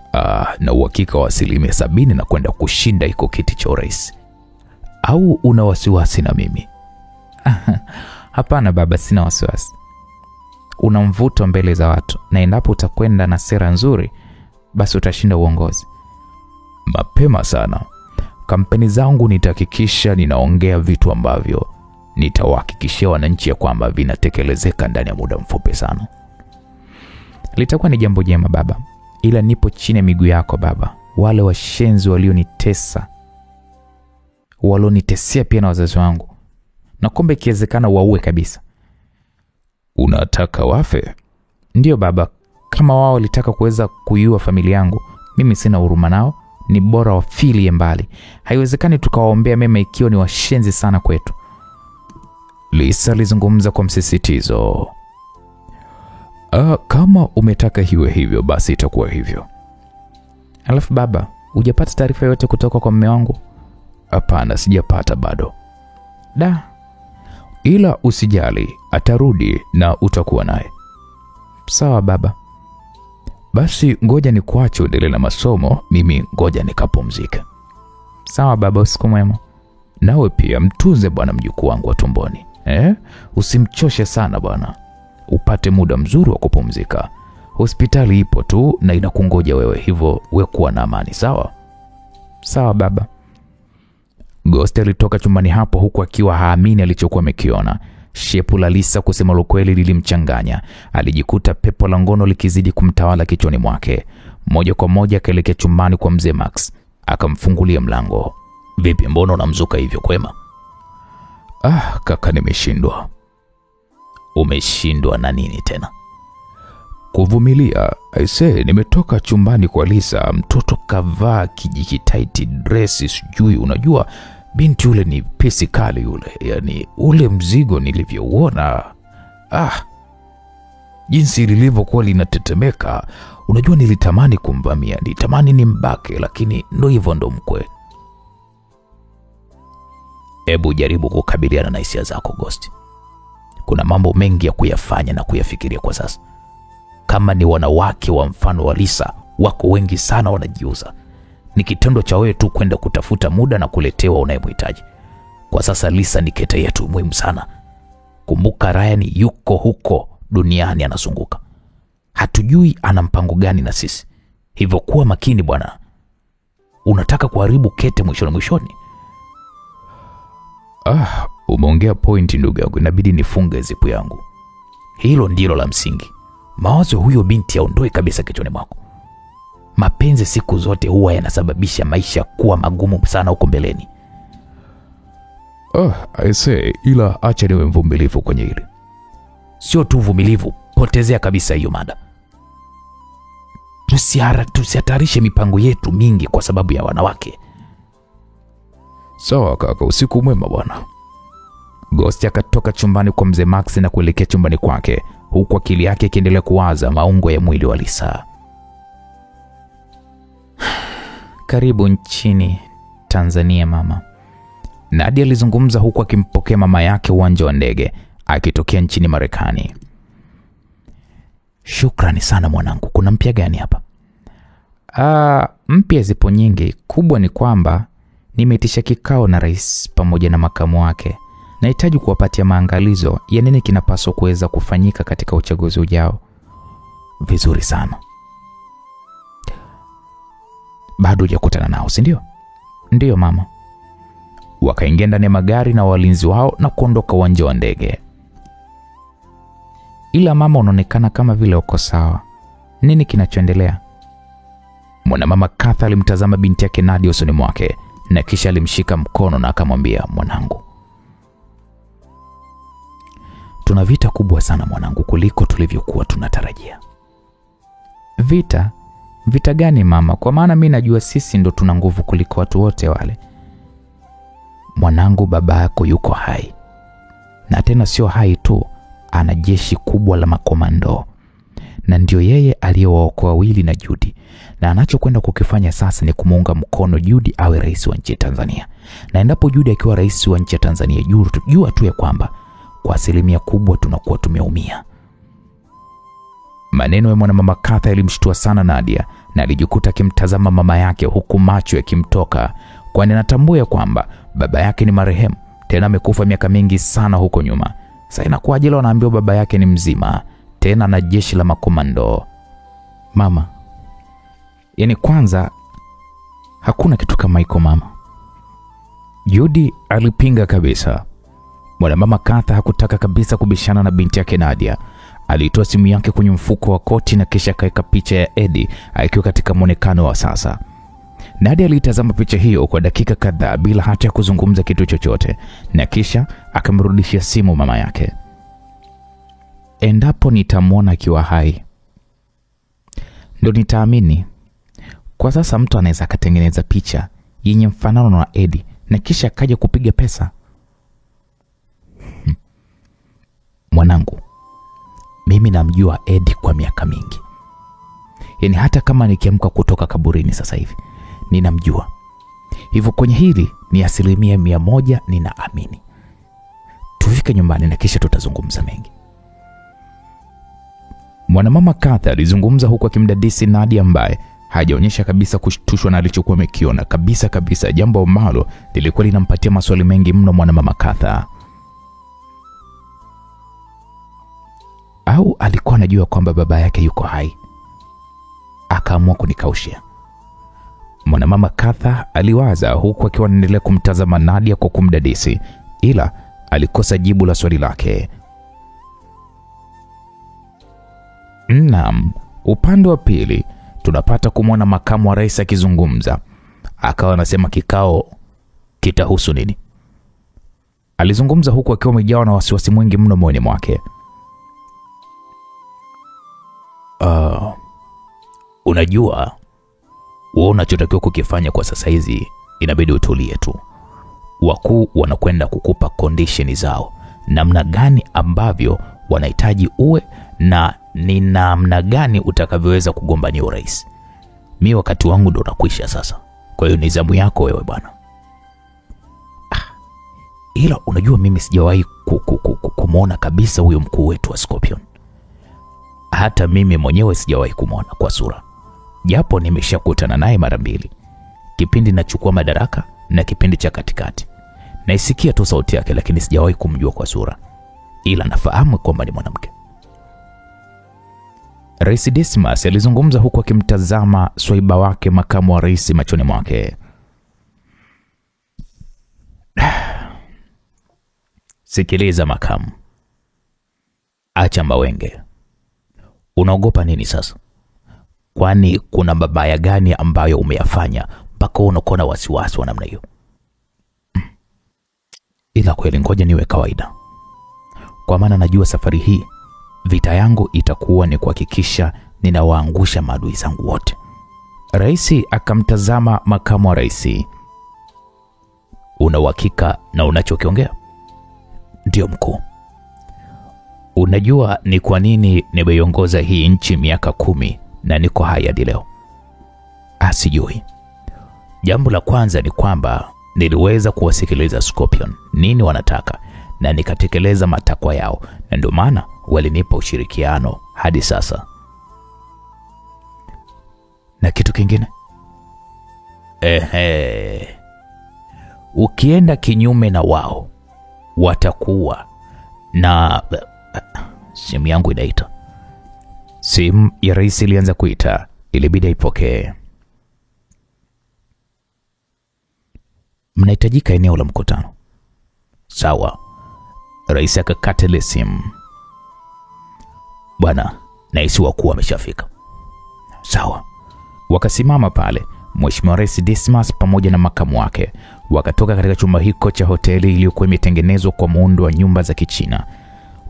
B: na uhakika wa 70% na kwenda kushinda iko kiti cha urais. Au una wasiwasi na mimi?
A: Hapana baba, sina wasiwasi. Una mvuto mbele za watu, na endapo utakwenda na sera nzuri basi utashinda uongozi.
B: Mapema sana. Kampeni zangu nitahakikisha ninaongea vitu ambavyo nitawahakikishia wananchi ya kwamba vinatekelezeka ndani ya muda mfupi sana.
A: Litakuwa ni jambo jema baba, ila nipo chini ya miguu yako baba. Wale washenzi walionitesea pia na wazazi wangu, na kumbe ikiwezekana waue kabisa.
B: Unataka wafe?
A: Ndio baba, kama wao walitaka kuweza kuiua familia yangu, mimi sina huruma nao, ni bora wafilie mbali. Haiwezekani tukawaombea mema ikiwa ni washenzi sana kwetu.
B: Lisa alizungumza kwa msisitizo. Kama umetaka hiwe hivyo basi itakuwa hivyo.
A: Alafu baba, hujapata taarifa yote kutoka kwa mume wangu?
B: Hapana, sijapata bado.
A: Da.
B: Ila usijali, atarudi na utakuwa naye.
A: Sawa baba.
B: Basi ngoja nikuache uendelee na masomo, mimi ngoja nikapumzike.
A: Sawa baba, usiku mwema.
B: Nawe pia mtunze bwana mjukuu wangu wa tumboni. Usimchoshe sana bwana. Upate muda mzuri wa kupumzika. Hospitali ipo tu na inakungoja wewe, hivyo wewe kuwa na amani, sawa?
A: Sawa baba.
B: Ghost alitoka chumbani hapo huku akiwa haamini alichokuwa amekiona. Shepu la Lisa kusema ukweli lilimchanganya. Alijikuta pepo la ngono likizidi kumtawala kichwani mwake. Moja kwa moja akaelekea chumbani kwa mzee Max, akamfungulia mlango. Vipi, mbona unamzuka hivyo, kwema? Kaka, nimeshindwa. Umeshindwa na nini tena? Kuvumilia. Nimetoka chumbani kwa Lisa, mtoto kavaa kijikitaiti dress sijui, unajua binti yule ni pesi kali yule, yani ule mzigo nilivyouona, jinsi lilivyokuwa linatetemeka, unajua nilitamani kumvamia, nilitamani nimbake, lakini ndo hivyo ndo mkwe. Hebu jaribu kukabiliana na hisia zako Ghost. Kuna mambo mengi ya kuyafanya na kuyafikiria kwa sasa. Kama ni wanawake wa mfano wa Lisa, wako wengi sana wanajiuza. Ni kitendo cha wewe tu kwenda kutafuta muda na kuletewa unayemhitaji. Kwa sasa Lisa ni kete yetu muhimu sana. Kumbuka Ryan yuko huko duniani anazunguka. Hatujui ana mpango gani na sisi. Hivyo kuwa makini bwana. Unataka kuharibu kete mwishoni. Umeongea point ndugu yangu, inabidi nifunge zipu yangu. Hilo ndilo la msingi. Mawazo huyo binti aondoe kabisa kichwani mwako. Mapenzi siku zote huwa yanasababisha maisha kuwa magumu sana huko mbeleni. Ila acha niwe mvumilivu kwenye hili. Sio tu mvumilivu, potezea kabisa hiyo mada. Tusihatarishe mipango yetu mingi kwa sababu ya wanawake. Sawa kaka, usiku mwema bwana. Ghost akatoka chumbani kwa mzee Max na kuelekea chumbani kwake, huku akili yake ikiendelea kuwaza maungo ya mwili wa Lisa.
A: Karibu nchini Tanzania mama,
B: Nadia alizungumza huku akimpokea mama yake uwanja wa ndege akitokea nchini Marekani. Shukrani sana mwanangu, kuna mpya gani hapa?
A: Mpya zipo nyingi. Kubwa ni kwamba nimeitisha kikao na rais pamoja na makamu wake. Nahitaji kuwapatia maangalizo ya nini kinapaswa kuweza kufanyika katika uchaguzi ujao.
B: Vizuri sana. Bado hujakutana nao, si ndio?
A: Ndio mama.
B: Wakaingia ndani ya magari na walinzi wao na kuondoka uwanja wa ndege.
A: Ila mama, unaonekana kama vile uko sawa. Nini kinachoendelea?
B: Mwanamama Katha alimtazama binti yake Nadia usoni mwake na kisha alimshika mkono na akamwambia, mwanangu, tuna vita kubwa sana mwanangu kuliko tulivyokuwa tunatarajia.
A: Vita?
B: Vita gani mama? Kwa maana mimi najua sisi ndo tuna nguvu kuliko watu wote wale. Mwanangu, baba yako yuko hai. Na tena sio hai tu, ana jeshi kubwa la makomando. Na ndio yeye aliyewaokoa Willy na Judy. Na anachokwenda kukifanya sasa ni kumuunga mkono Judy awe rais wa nchi ya Tanzania. Na endapo Judy akiwa rais wa nchi ya Tanzania, jua tu ya kwamba kwa asilimia kubwa tunakuwa tumeumia. Maneno ya mwanamama Katha yalimshtua sana Nadia, na alijikuta akimtazama mama yake huku macho yakimtoka, kwani anatambua kwamba baba yake ni marehemu, tena amekufa miaka mingi sana huko nyuma. Sasa inakuwaje leo anaambiwa baba yake ni mzima, tena na jeshi la makomando? Mama, yani kwanza hakuna kitu kama iko mama. Judy alipinga kabisa. Mwanamama Katha hakutaka kabisa kubishana na binti yake Nadia. Alitoa simu yake kwenye mfuko wa koti na kisha akaweka picha ya Eddie akiwa katika muonekano wa sasa. Nadia alitazama picha hiyo kwa dakika kadhaa bila hata ya kuzungumza kitu chochote, na kisha akamrudishia simu mama yake. Endapo nitamwona akiwa hai ndo nitaamini. Kwa sasa mtu anaweza akatengeneza picha yenye mfanano na Eddie na kisha akaja kupiga pesa. Mwanangu, mimi namjua Eddie kwa miaka mingi. Yani hata kama nikiamka kutoka kaburini sasa hivi, ninamjua. Hivyo kwenye hili ni 100% ninaamini. Tufike nyumbani na kisha tutazungumza mengi. Mwanamama Katha alizungumza huku akimdadisi Nadia ambaye hajaonyesha kabisa kushtushwa na alichokuwa amekiona kabisa, jambo ambalo lilikuwa linampatia maswali mengi mno mwanamama Katha. Au alikuwa anajua kwamba baba yake yuko hai, akaamua kunikaushia? Mwanamama Katha aliwaza huku akiwa anaendelea kumtazama Nadia kwa kumdadisi, ila alikosa jibu la swali lake. Naam, upande wa pili tunapata kumwona makamu wa rais akizungumza. Akawa anasema kikao kitahusu nini? Alizungumza huku akiwa amejawa na wasiwasi mwingi mno moyoni mwake. Unajua, wewe unachotakiwa kukifanya kwa sasa hizi inabidi utulie tu. Wakuu wanakwenda kukupa condition zao, namna gani ambavyo wanahitaji uwe na ni namna gani utakavyoweza kugombania urais. Mimi wakati wangu ndo unakwisha sasa. Kwa hiyo ni zamu yako wewe bwana. Ila unajua mimi sijawahi kumuona kabisa huyo mkuu wetu wa Scorpion. Hata mimi mwenyewe sijawahi kumuona kwa sura. Japo nimeshakutana naye mara mbili. Kipindi nachukua madaraka na kipindi cha katikati. Naisikia tu sauti yake lakini sijawahi kumjua kwa sura. Ila nafahamu kwamba ni mwanamke. Rais Dismas alizungumza huku akimtazama swaiba wake makamu wa rais machoni mwake. Sikiliza makamu. Acha mawenge. Unaogopa nini sasa? Kwani kuna mabaya gani ambayo umeyafanya mpaka unakuwa na wasiwasi wa namna hiyo? Ila kweli ngoja niwe kawaida. Kwa maana najua safari hii vita yangu itakuwa ni kuhakikisha ninawaangusha maadui zangu wote. Rais akamtazama makamu wa rais. Una uhakika na unachokiongea? Ndio mkuu. Unajua ni kwa nini nimeiongoza hii nchi miaka 10 na niko hai hadi leo? Sijui. Jambo la kwanza ni kwamba niliweza kuwasikiliza Scorpion nini wanataka na nikatekeleza matakwa yao, na ndio maana walinipa ushirikiano hadi sasa. Na kitu kingine? Ukienda kinyume na wao watakuwa na simu yangu inaita. Simu ya rais ilianza kuita, ilibidi aipokee. Mnahitajika eneo la mkutano. Sawa. Rais akakata ile simu. Bwana, nahisi wakuu ameshafika. Sawa. Wakasimama pale. Mheshimiwa Rais Dismas pamoja na makamu wake wakatoka katika chumba hiko cha hoteli iliyokuwa imetengenezwa kwa muundo wa nyumba za Kichina.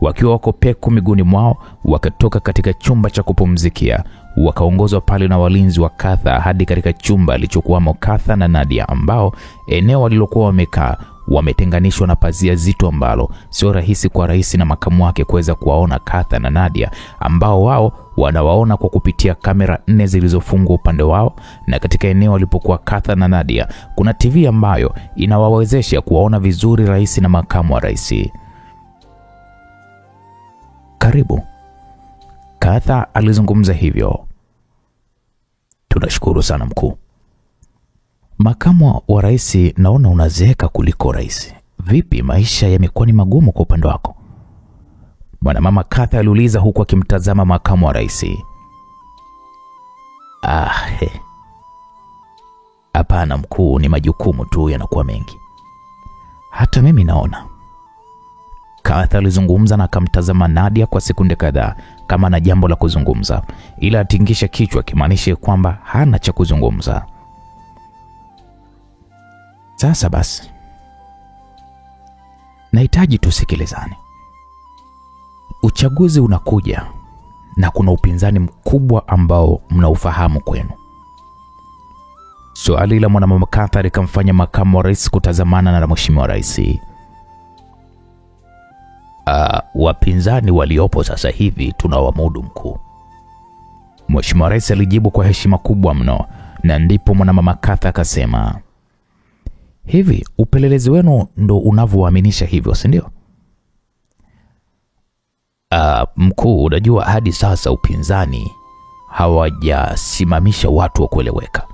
B: Wakiwa wako peku miguuni mwao, wakatoka katika chumba cha kupumzikia, wakaongozwa pale na walinzi wa Katha hadi katika chumba alichokuwamo Katha na Nadia, ambao eneo walilokuwa wamekaa wametenganishwa na pazia zito ambalo sio rahisi kwa rais na makamu wake kuweza kuwaona Katha na Nadia, ambao wao wanawaona kwa kupitia kamera 4 zilizofungwa upande wao. Na katika eneo walipokuwa Katha na Nadia kuna TV ambayo inawawezesha kuwaona vizuri rais na makamu wa rais. Karibu, Katha alizungumza hivyo. Tunashukuru sana mkuu. Makamu wa rais, naona unazeeka kuliko rais. Vipi, maisha yamekuwa ni magumu kwa upande wako? Mwanamama Katha aliuliza huku akimtazama makamu wa rais. Hapana mkuu, ni majukumu tu yanakuwa mengi. Hata mimi naona. Katha alizungumza na akamtazama Nadia kwa sekunde kadhaa kama na jambo la kuzungumza, ila atingisha kichwa kimaanisha kwamba hana cha kuzungumza. Sasa basi, nahitaji tusikilizane. Uchaguzi unakuja na kuna upinzani mkubwa ambao mnaufahamu kwenu. Swali la mwanamama Katha likamfanya makamu wa rais kutazamana na mheshimiwa rais. Wapinzani waliopo sasa hivi tunawamudu mkuu. Mheshimiwa rais alijibu kwa heshima kubwa mno, na ndipo mwanamama Katha akasema, hivi upelelezi wenu ndo unavyoaminisha hivyo, si ndio? Mkuu, unajua hadi sasa upinzani hawajasimamisha watu wa kueleweka,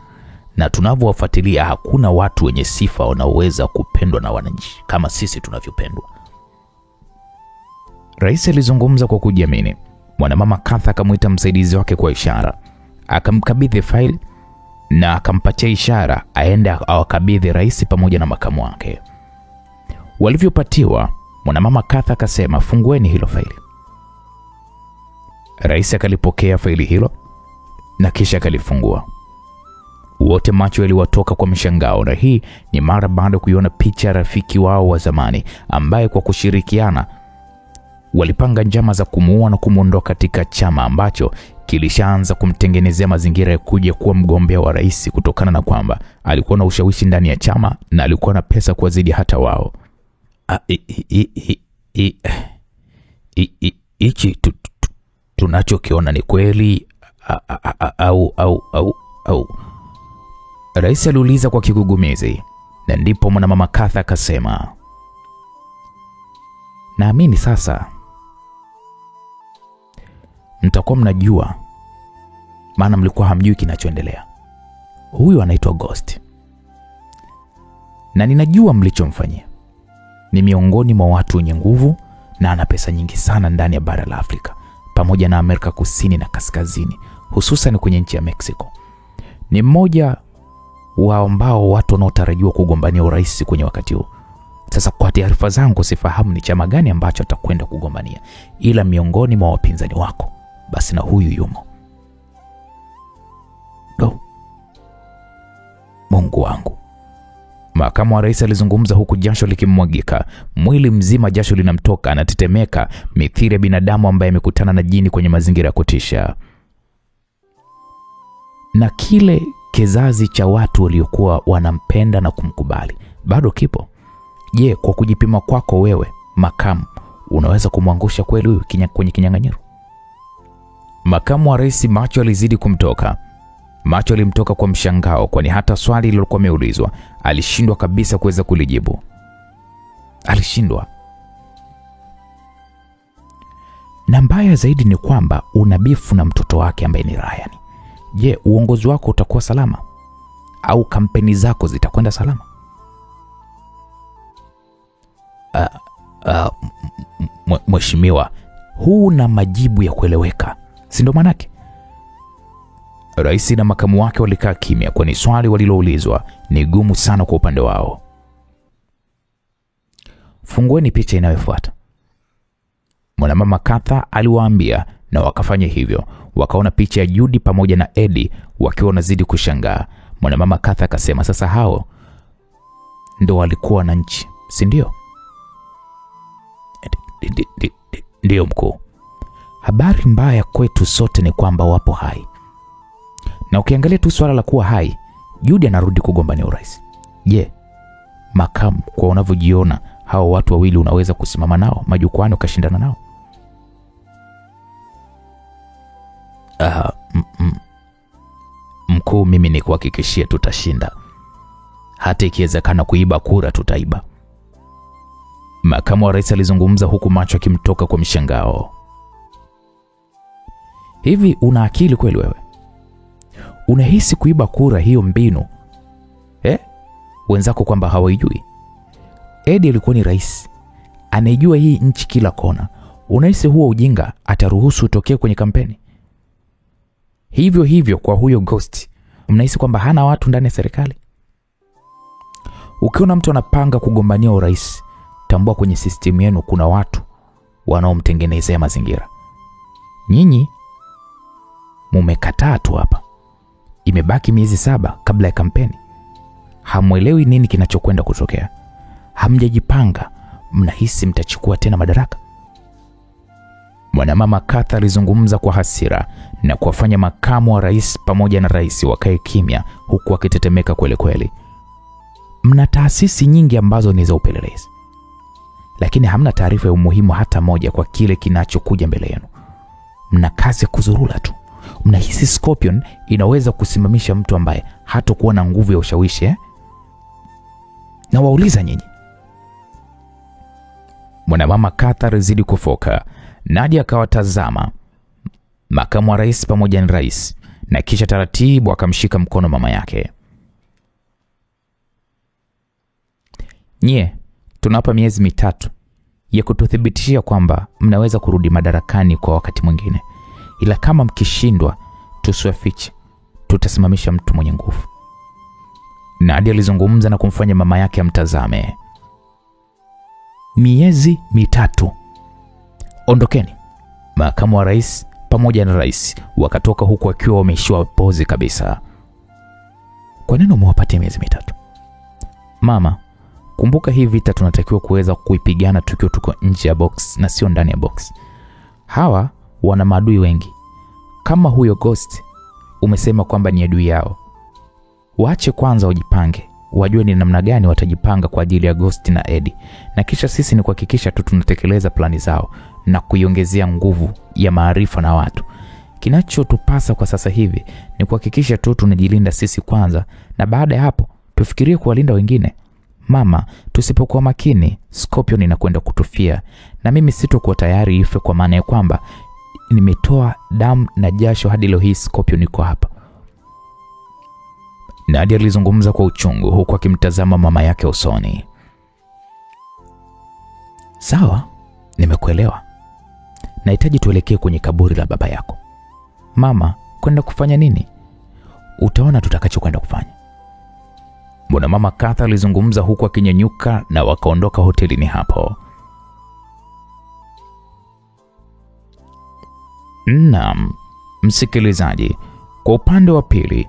B: na tunavyowafuatilia hakuna watu wenye sifa wanaoweza kupendwa na wananchi kama sisi tunavyopendwa. Rais alizungumza kwa kujiamini. Mwanamama Katha akamuita msaidizi wake kwa ishara, akamkabidhi faili na akampatia ishara aende awakabidhi rais pamoja na makamu wake. Walivyopatiwa, mwanamama Katha akasema, fungueni hilo faili. Rais akalipokea faili hilo na kisha akalifungua. Wote macho yaliwatoka kwa mshangao, na hii ni mara baada kuiona picha ya rafiki wao wa zamani ambaye kwa kushirikiana walipanga njama za kumuua na kumuondoa katika chama ambacho kilishaanza kumtengenezea mazingira ya kuja kuwa mgombea wa rais, kutokana na kwamba alikuwa na ushawishi ndani ya chama na alikuwa na pesa kuwazidi hata wao. Hichi tunachokiona ni kweli au? Rais aliuliza kwa kigugumizi, na ndipo mwanamama Katha akasema, naamini sasa mtakuwa mnajua, maana mlikuwa hamjui kinachoendelea. Huyu anaitwa Ghost, na ninajua mlichomfanyia. Ni miongoni mwa watu wenye nguvu na ana pesa nyingi sana ndani ya bara la Afrika pamoja na Amerika Kusini na Kaskazini, hususan kwenye nchi ya Mexico. Ni mmoja wa ambao watu wanaotarajiwa kugombania urais kwenye wakati huu. Sasa kwa taarifa zangu sifahamu ni chama gani ambacho atakwenda kugombania, ila miongoni mwa wapinzani wako basi na huyu yumo. Mungu wangu. Makamu wa rais alizungumza huku jasho likimwagika. Mwili mzima jasho linamtoka, anatetemeka mithili ya binadamu ambaye amekutana na jini kwenye mazingira ya kutisha. Na kile kizazi cha watu waliokuwa wanampenda na kumkubali bado kipo. Je, kwa kujipima kwako wewe makamu, unaweza kumwangusha kweli huyu kwenye kinyang'anyiro? Makamu wa rais macho alizidi kumtoka. Macho alimtoka kwa mshangao, kwani hata swali lilokuwa ameulizwa alishindwa kabisa kuweza kulijibu. Alishindwa. Na mbaya zaidi ni kwamba unabifu na mtoto wake ambaye ni Ryan. Je, uongozi wako utakuwa salama? Au kampeni zako zitakwenda salama? Mheshimiwa, huu na majibu ya kueleweka, si ndo manake? Rais na makamu wake walikaa kimya, kwani swali waliloulizwa ni gumu sana kwa upande wao. Fungueni picha inayofuata, mwanamama Katha aliwaambia, na wakafanya hivyo. Wakaona picha ya Judy pamoja na Eddie wakiwa wanazidi kushangaa. Mwanamama Katha akasema, sasa hao ndo walikuwa na nchi, si ndio? Ndiyo mkuu. Habari mbaya kwetu sote ni kwamba wapo hai. Na ukiangalia tu swala la kuwa hai, Judy anarudi kugombania urais. Je, makamu, kwa unavyojiona hao watu wawili unaweza kusimama nao majukwani ukashindana nao? Mkuu, mimi ni kuhakikishia tutashinda. Hata ikiwezekana kuiba kura tutaiba. Makamu wa rais alizungumza huku macho yakimtoka kwa mshangao. Hivi una akili kweli wewe? Unahisi kuiba kura hiyo mbinu wenzako kwamba hawaijui? Eddie alikuwa ni rais, anaijua hii nchi kila kona. Unahisi huo ujinga ataruhusu utokee kwenye kampeni? Hivyo kwa huyo Ghost, mnahisi kwamba hana watu ndani ya serikali? Ukiona mtu anapanga kugombania urais, tambua kwenye system yenu kuna watu wanaomtengenezea mazingira. Nyinyi mumekataa tu hapa. Imebaki miezi 7 kabla ya kampeni. Hamuelewi nini kinachokwenda kutokea. Hamjajipanga, mnahisi mtachukua tena madaraka. Mwanamama Katha alizungumza kwa hasira na kuwafanya makamu wa rais pamoja na rais wakae kimya huku wakitetemeka kweli kweli. Mna taasisi nyingi ambazo ni za upelelezi, lakini hamna taarifa ya umuhimu hata moja kwa kile kinachokuja mbele yenu. Mna kazi ya kuzurula tu. Mnahisi Scorpion inaweza kusimamisha mtu ambaye hatakuwa na nguvu ya ushawishi Na wauliza nyinyi. Mwanamama Katha alizidi kufoka. Nadia akawatazama makamu wa rais pamoja na rais, na kisha taratibu akamshika mkono mama yake. Nyie, tunapa miezi 3 ya kututhibitishia kwamba mnaweza kurudi madarakani kwa wakati mwingine. Ila kama mkishindwa, tusiwafiche, tutasimamisha mtu mwenye nguvu. Nadia alizungumza na kumfanya mama yake amtazame. Miezi 3. Ondokeni. Makamu wa rais pamoja na rais wakatoka huku wakiwa wameishiwa pozi kabisa. Kwa nini mwapatie miezi 3? Mama, kumbuka hii vita tunatakiwa kuweza kuipigana tukiwa tuko nje ya box na sio ndani ya box. Hawa wana maadui wengi. Kama huyo Ghost umesema kwamba ni adui yao, waache kwanza wajipange, wajue ni namna gani watajipanga kwa ajili ya Ghost na Eddie, na kisha sisi ni kuhakikisha tu tunatekeleza plani zao na kuiongezea nguvu ya maarifa na watu. Kinachotupasa kwa sasa hivi ni kuhakikisha tu tunajilinda sisi kwanza, na baada ya hapo tufikirie kuwalinda wengine. Mama, tusipokuwa makini, Scorpion inakwenda kutufia, na mimi sitokuwa tayari ife, kwa maana ya kwamba nimetoa damu na jasho hadi leo hii Scorpion iko hapa. Nadia alizungumza kwa uchungu huku akimtazama mama yake usoni. Sawa, nimekuelewa. Nahitaji tuelekee kwenye kaburi la baba yako. Mama, kwenda kufanya nini? Utaona tutakachokwenda kufanya. Mbona mama Katha alizungumza huku akinyanyuka na wakaondoka hotelini hapo. Naam, msikilizaji, kwa upande wa pili,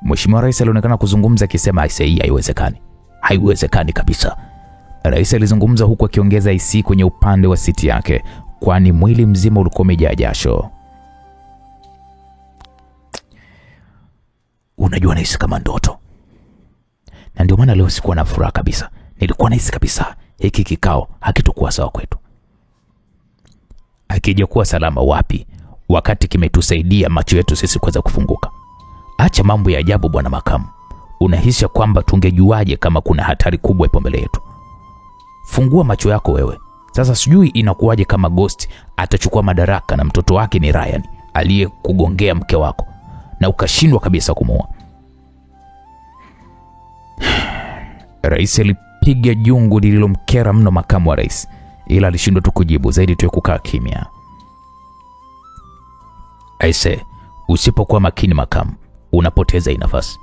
B: Mheshimiwa Rais alionekana kuzungumza akisema IC haiwezekani. Haiwezekani kabisa. Rais alizungumza huku akiongeza IC kwenye upande wa siti yake, kwani mwili mzima ulikuwa umejaa jasho. Unajua nahisi kama ndoto. Na ndio maana leo sikuwa na furaha kabisa. Nilikuwa nahisi kabisa hiki kikao hakitakuwa sawa kwetu. Akija kuwa salama wapi wakati kimetusaidia macho yetu sisi kuweza kufunguka? Acha mambo ya ajabu bwana makamu. Unahisi kwamba tungejuaje kama kuna hatari kubwa ipo mbele yetu? Fungua macho yako wewe. Sasa sijui inakuwaje kama Ghost atachukua madaraka na mtoto wake ni Ryan aliyekugongea mke wako na ukashindwa kabisa kumuua. Rais alipiga jungu lililomkera mno makamu wa rais, ila alishindwa tu kujibu zaidi tu kukaa kimya. Aise, usipokuwa makini makamu, unapoteza hii nafasi.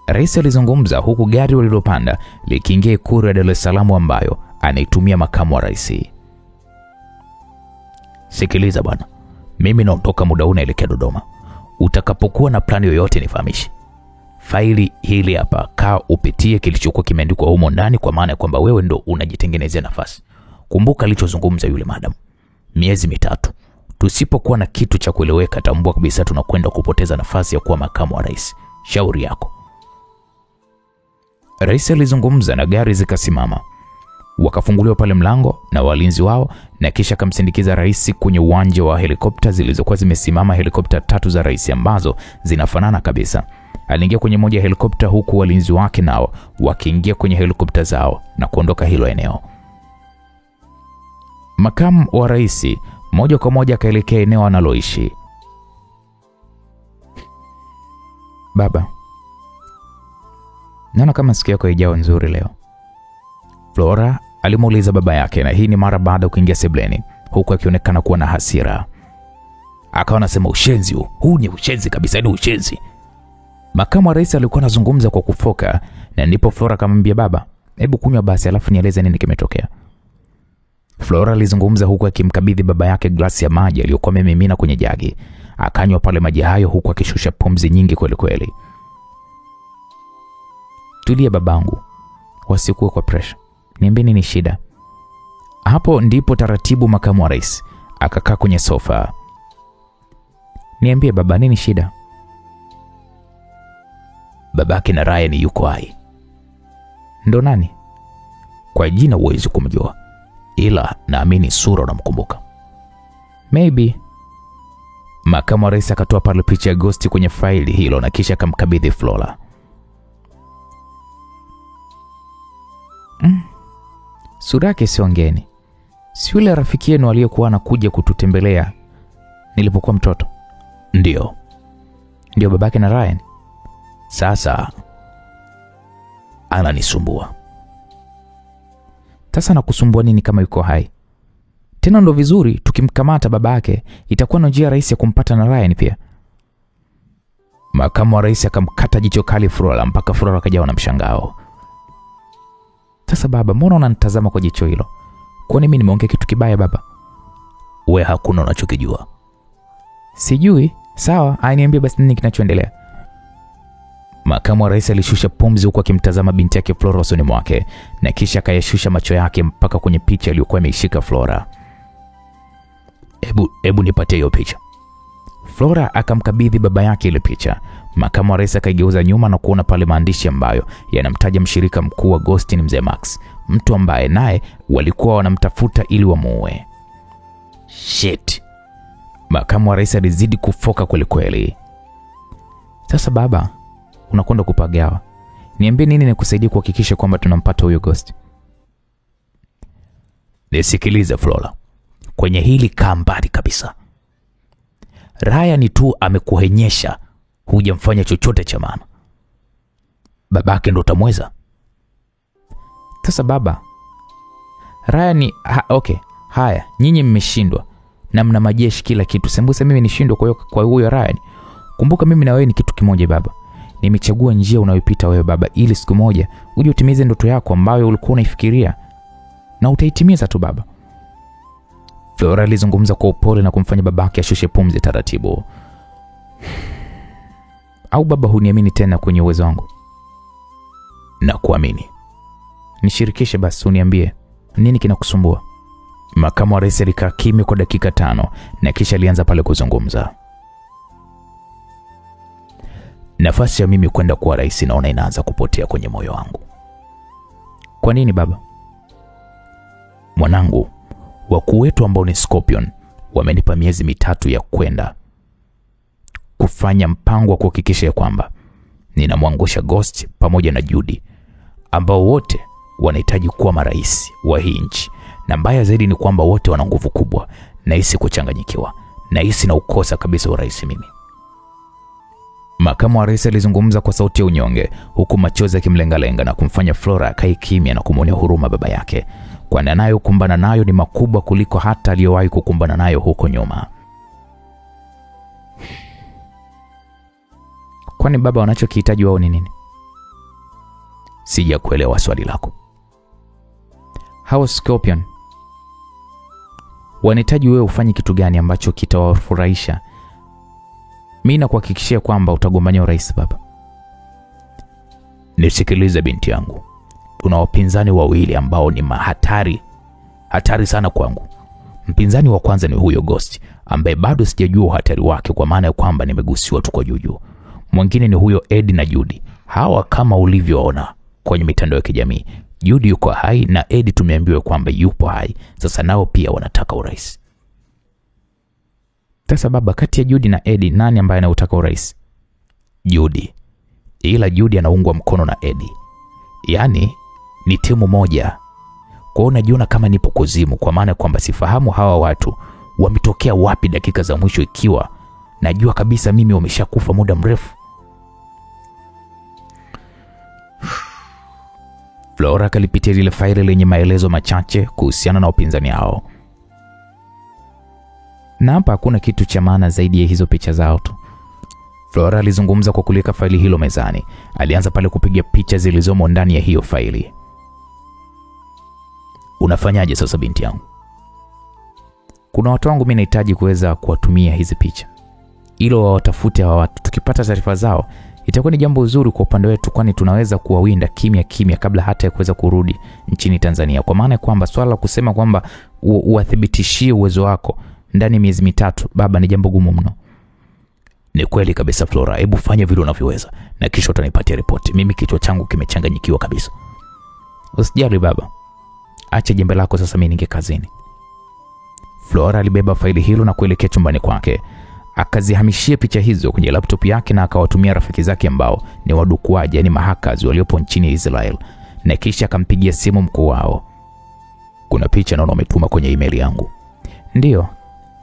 B: Rais alizungumza huku gari walilopanda likiingia Ikulu ya Dar es Salaam ambayo anaitumia makamu wa rais. Sikiliza bwana, mimi naondoka muda huu naelekea Dodoma. Utakapokuwa na plani yoyote nifahamishe. Faili hili hapa, kaa upitie kilichokuwa kimeandikwa humo ndani, kwa maana kwamba wewe ndo unajitengenezea nafasi. Kumbuka alichozungumza yule madam. Miezi 3. Tusipokuwa na kitu cha kueleweka, tambua kabisa tunakwenda kupoteza nafasi ya kuwa makamu wa rais. Shauri yako. Rais alizungumza na gari zikasimama. Wakafunguliwa pale mlango na walinzi wao, na kisha akamsindikiza rais kwenye uwanja wa helikopta zilizokuwa zimesimama, helikopta 3 za rais ambazo zinafanana kabisa. Aliingia kwenye moja ya helikopta huku walinzi wake nao wakiingia kwenye helikopta zao na kuondoka hilo eneo. Makamu wa rais moja kwa moja akaelekea eneo analoishi. Baba, naona kama siku yako haijawa nzuri leo. Flora alimuuliza baba yake, na hii ni mara baada ya kuingia sebleni huku akionekana kuwa na hasira. Akawa anasema ushenzi huu ni ushenzi kabisa, ni ushenzi. Makamu wa rais alikuwa anazungumza kwa kufoka, na ndipo Flora akamwambia, baba, hebu kunywa basi alafu nieleze nini kimetokea. Flora alizungumza huku akimkabidhi baba yake glasi ya maji aliyokuwa amemimina kwenye jagi. Akanywa pale maji hayo huku akishusha pumzi nyingi kweli kweli. Tulia babangu, wasikuwe kwa pressure. Niambie nini shida. Hapo ndipo taratibu makamu wa rais akakaa kwenye sofa. Niambie baba, nini shida? Babake na Ryan yuko hai. Ndo nani? Kwa jina huwezi kumjua, ila naamini sura unamkumbuka. Maybe. Makamu wa rais akatoa pale picha ya Ghost kwenye faili hilo na kisha akamkabidhi Flora. Sura yake sio ngeni. Si yule rafiki yenu aliyekuwa anakuja kututembelea nilipokuwa mtoto? Ndio babake na Ryan. Sasa ananisumbua. Sasa nakusumbua nini kama yuko hai? Tena ndo vizuri tukimkamata babake itakuwa na njia rahisi ya kumpata na Ryan pia. Makamu wa rais akamkata jicho kali Flora mpaka Flora akajawa na mshangao. Sasa baba, mbona unanitazama kwa jicho hilo? Kwani mimi nimeongea kitu kibaya baba? Wewe hakuna unachokijua. Sijui. Sawa, niambie basi nini kinachoendelea. Makamu wa rais alishusha pumzi huku akimtazama binti yake Flora usoni mwake, na kisha akayashusha macho yake mpaka kwenye picha iliyokuwa imeishika Flora. Hebu nipatie hiyo picha. Flora akamkabidhi baba yake ile picha. Makamu wa rais akaigeuza nyuma na kuona pale maandishi ambayo yanamtaja mshirika mkuu wa Ghost ni mzee Max, mtu ambaye naye walikuwa wanamtafuta ili wamuue. Shit. Makamu wa rais alizidi kufoka kweli kweli. Sasa baba, unakwenda kupagawa. Niambie nini nikusaidie kuhakikisha kwamba tunampata huyo Ghost. Nisikilize Flora. Kwenye hili kaa mbali kabisa. Ryan tu amekuhenyesha, hujamfanya chochote cha maana. Babake ndo utamweza. Sasa baba, Ryan okay, haya, nyinyi mmeshindwa na mna majeshi kila kitu. Sembuse mimi nishindwe kwa huyo Ryan. Kumbuka mimi na wewe ni kitu kimoja baba. Nimechagua njia unayopita wewe baba, ili siku moja uje utimize ndoto yako ambayo ulikuwa unaifikiria, na utaitimiza tu baba. Flora alizungumza kwa upole na kumfanya babake ashushe pumzi taratibu. Au baba, huniamini tena kwenye uwezo wangu? Na kuamini. Nishirikishe basi, uniambie nini kinakusumbua. Makamu wa rais alikaa kimya kwa dakika 5 na kisha alianza pale kuzungumza. Nafasi ya mimi kwenda kuwa rais naona inaanza kupotea kwenye moyo wangu. Kwa nini baba? Mwanangu, wakuu wetu ambao ni Scorpion wamenipa miezi 3 ya kwenda kufanya mpango wa kuhakikisha ya kwamba ninamwangusha Ghost pamoja na Judy, ambao wote wanahitaji kuwa marais wa hii nchi, na mbaya zaidi ni kwamba wote wana nguvu kubwa. Nahisi kuchanganyikiwa, nahisi na ukosa kabisa urais mimi. Makamu wa rais alizungumza kwa sauti ya unyonge huku machozi yakimlengalenga na kumfanya Flora akae kimya na kumwonea huruma baba yake, kwani anayokumbana nayo ni makubwa kuliko hata aliyowahi kukumbana nayo huko nyuma. Kwani baba, wanachokihitaji wao ni nini? Sija kuelewa swali lako. Hao Scorpion wanahitaji wewe ufanye kitu gani ambacho kitawafurahisha? Mimi nakuhakikishia kwamba utagombania urais baba. Nisikilize binti yangu. Tuna wapinzani wawili ambao ni mahatari hatari sana kwangu. Mpinzani wa kwanza ni huyo Ghost ambaye bado sijajua uhatari wake, kwa maana ya kwamba nimegusiwa tu kwa juju. Mwingine ni huyo Ed na Judy. Hawa kama ulivyoona kwenye mitandao ya kijamii, Judy yuko hai na Ed tumeambiwa kwamba yupo hai. Sasa nao pia wanataka urais. Sasa baba, kati ya Judy na Ed nani ambaye anataka urais? Judy. Ila Judy anaungwa mkono na Ed. Yaani ni timu moja. Kwa hiyo najiona kama nipo kuzimu, kwa maana kwamba sifahamu hawa watu wametokea wapi dakika za mwisho, ikiwa najua kabisa mimi wameshakufa muda mrefu. Flora kalipitia ile faili lenye maelezo machache kuhusiana na upinzani hao. Na hapa hakuna kitu cha maana zaidi ya hizo picha zao tu. Flora alizungumza kwa kulika faili hilo mezani. Alianza pale kupiga picha zilizomo ndani ya hiyo faili. Unafanyaje sasa binti yangu? Kuna watu wangu mimi nahitaji kuweza kuwatumia hizi picha, ilo wawatafute hawa watu. Tukipata taarifa zao itakuwa ni jambo zuri kwa upande wetu, kwani tunaweza kuwawinda kimya kimya kabla hata ya kuweza kurudi nchini Tanzania. Kwa maana kwamba swala la kusema kwamba uwathibitishie uwezo wako ndani miezi mitatu, baba, ni jambo gumu mno. Ni kweli kabisa Flora, hebu fanya vile unavyoweza na kisha utanipatia ripoti. Mimi kichwa changu kimechanganyikiwa kabisa. Usijali baba, acha jembe lako sasa, mimi ninge kazini. Flora alibeba faili hilo na kuelekea chumbani kwake. Akazihamishia picha hizo kwenye laptop yake na akawatumia rafiki zake ambao ni wadukuaji, yani mahakazi waliopo nchini Israel, na kisha akampigia simu mkuu wao. Kuna picha naona umetuma kwenye email yangu. Ndio.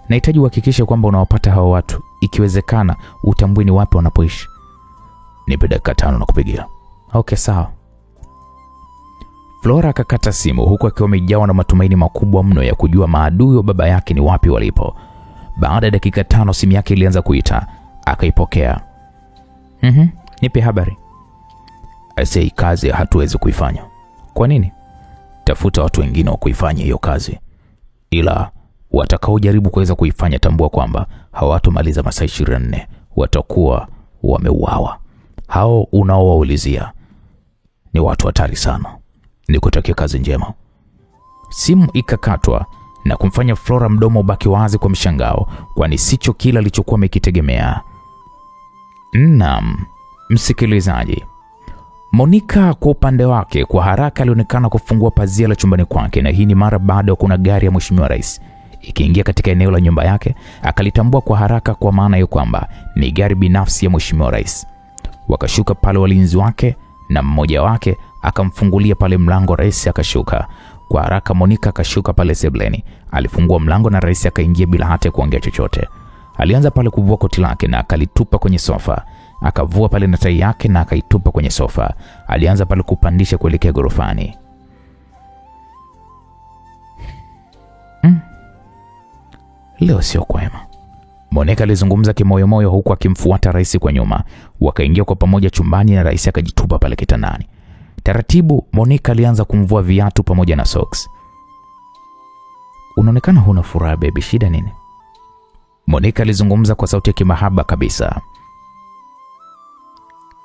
B: Nahitaji uhakikishe kwamba unawapata hao watu. Ikiwezekana utambue ni wapi wanapoishi. Nipe dakika 5 na kupigia. Okay, sawa. Flora akakata simu huku akiwa amejawa na matumaini makubwa mno ya kujua maadui wa baba yake ni wapi walipo. Baada ya dakika 5 simu yake ilianza kuita. Akaipokea. Nipe habari. Asei, kazi hatuwezi kuifanya. Kwa nini? Tafuta watu wengine wa kuifanya hiyo kazi. Ila watakaojaribu kuweza kuifanya, tambua kwamba hawatomaliza masaa 24, watakuwa wameuawa. Hao unaowaulizia ni watu hatari sana. Nikutakia kazi njema. Simu ikakatwa na kumfanya Flora mdomo ubaki wazi kwa mshangao, kwani sicho kila alichokuwa amekitegemea. Naam, msikilizaji. Monica kwa upande wake kwa haraka alionekana kufungua pazia la chumbani kwake, na hii ni mara baada ya kuna gari ya Mheshimiwa Rais ikiingia katika eneo la nyumba yake. Akalitambua kwa haraka, kwa maana ya kwamba ni gari binafsi ya Mheshimiwa Rais. Wakashuka pale walinzi wake na mmoja wake akamfungulia pale mlango. Rais akashuka kwa haraka. Monica akashuka pale sebleni, alifungua mlango na Rais akaingia bila hata kuongea chochote. Alianza pale kuvua koti lake na akalitupa kwenye sofa. Akavua pale na tai yake na akaitupa kwenye sofa. Alianza pale kupandisha kuelekea gorofani. Leo sio kwema, Monica alizungumza kimoyomoyo huku akimfuata Rais kwa nyuma. Wakaingia kwa pamoja chumbani na Rais akajitupa pale kitandani. Taratibu Monica alianza kumvua viatu pamoja na socks. Unaonekana huna furaha baby, shida nini? Monica alizungumza kwa sauti ya kimahaba kabisa.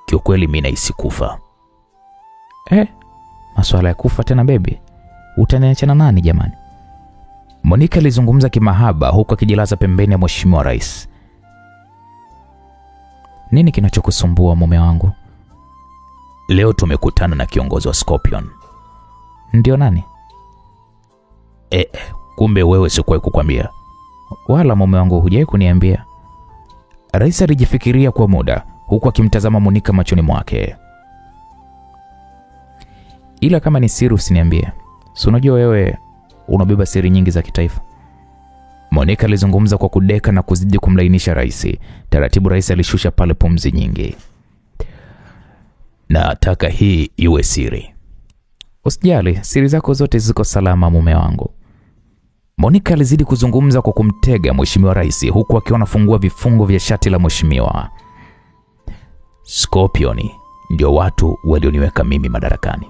B: Kiukweli mimi nahisi kufa. Masuala ya kufa tena baby? Utaniacha na nani jamani? Monica alizungumza kimahaba huku akijilaza pembeni ya Mheshimiwa Rais. Nini kinachokusumbua mume wangu? Leo tumekutana na kiongozi wa Scorpion. Ndio nani? Kumbe wewe sikuwahi kukwambia. Wala mume wangu hujai kuniambia. Rais alijifikiria kwa muda huku akimtazama Monica machoni mwake. Ila kama ni siri usiniambie. Si unajua wewe unabeba siri nyingi za kitaifa. Monica alizungumza kwa kudeka na kuzidi kumlainisha Rais. Taratibu Rais alishusha pale pumzi nyingi. Nataka hii iwe siri. Usijali, siri zako zote ziko salama mume wangu. Monica alizidi kuzungumza kwa kumtega Mheshimiwa Rais huku akiwa anafungua vifungo vya shati la mheshimiwa. Scorpion ndio watu walioniweka mimi madarakani.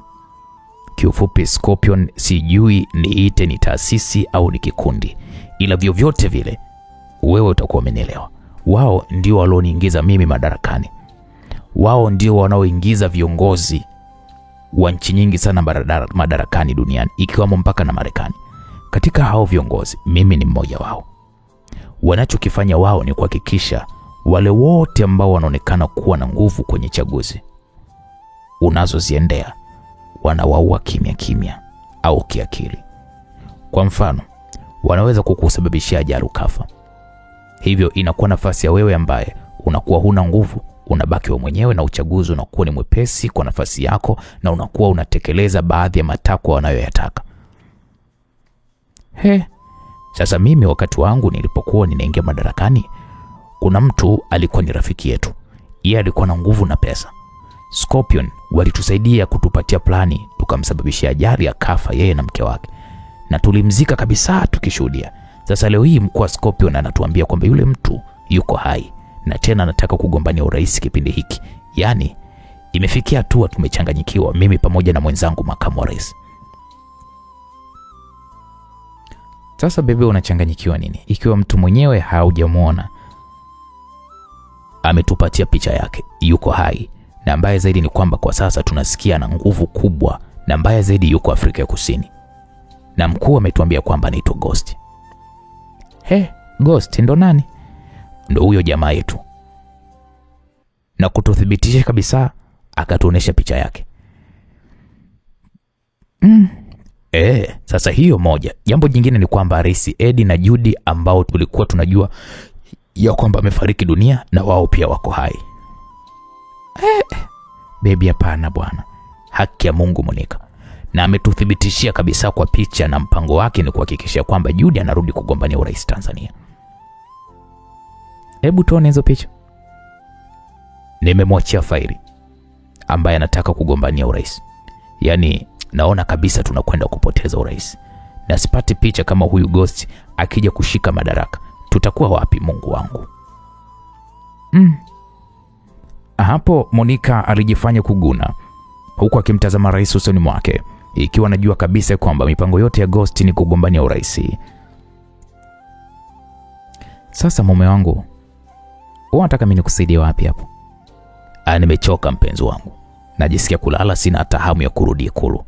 B: Kiufupi Scorpion sijui niite ni taasisi au ni kikundi, ila vyovyote vile wewe utakuwa umenielewa. Wao ndio walioniingiza mimi madarakani. Wao ndio wanaoingiza viongozi wa nchi nyingi sana madarakani duniani, ikiwamo mpaka na Marekani. katika hao viongozi mimi ni mmoja wao. Wanachokifanya wao ni kuhakikisha wale wote ambao wanaonekana kuwa na nguvu kwenye chaguzi unazoziendea wanawaua kimya kimya au kiakili. Kwa mfano, wanaweza kukusababishia ajali ukafa. Hivyo inakuwa nafasi ya wewe ambaye unakuwa huna nguvu, unabaki wewe mwenyewe na uchaguzi unakuwa ni mwepesi kwa nafasi yako na unakuwa unatekeleza baadhi ya matakwa wanayoyataka. Sasa mimi wakati wangu nilipokuwa ninaingia madarakani, kuna mtu alikuwa ni rafiki yetu. Yeye alikuwa na nguvu na pesa. Scorpion walitusaidia kutupatia plani, tukamsababishia ajali akafa yeye na mke wake. Na tulimzika kabisa tukishuhudia. Sasa leo hii mkuu wa Scorpion anatuambia kwamba yule mtu yuko hai na tena anataka kugombania urais kipindi hiki. Yaani imefikia hatua tumechanganyikiwa, mimi pamoja na mwenzangu makamu wa rais. Sasa bebe, unachanganyikiwa nini ikiwa mtu mwenyewe haujamuona? Ametupatia picha yake, yuko hai, na mbaya zaidi ni kwamba kwa sasa tunasikia na nguvu kubwa, na mbaya zaidi yuko Afrika ya Kusini. Na mkuu ametuambia kwamba anaitwa Ghost. Ghost ndo nani? Ndo huyo jamaa yetu. Na kututhibitisha kabisa, akatuonesha picha yake. Sasa hiyo moja. Jambo jingine ni kwamba Rais Eddie na Judy ambao tulikuwa tunajua ya kwamba amefariki dunia, na wao pia wako hai. Baby, hapana bwana. Haki ya Mungu, Monica. Na ametuthibitishia kabisa kwa picha, na mpango wake ni kuhakikisha kwamba Judy anarudi kugombania urais Tanzania. Hebu tuone hizo picha. Nimemwachia faili ambaye anataka kugombania urais. Yaani naona kabisa tunakwenda kupoteza urais. Na sipati picha kama huyu Ghost akija kushika madaraka. Tutakuwa wapi Mungu wangu? Hapo Monica alijifanya kuguna huku akimtazama rais usoni mwake, ikiwa anajua kabisa kwamba mipango yote ya Ghost ni kugombania urais. Sasa mume wangu, unataka mimi nikusaidie wapi hapo? Nimechoka mpenzi wangu. Najisikia kulala, sina hata hamu ya kurudi Ikulu.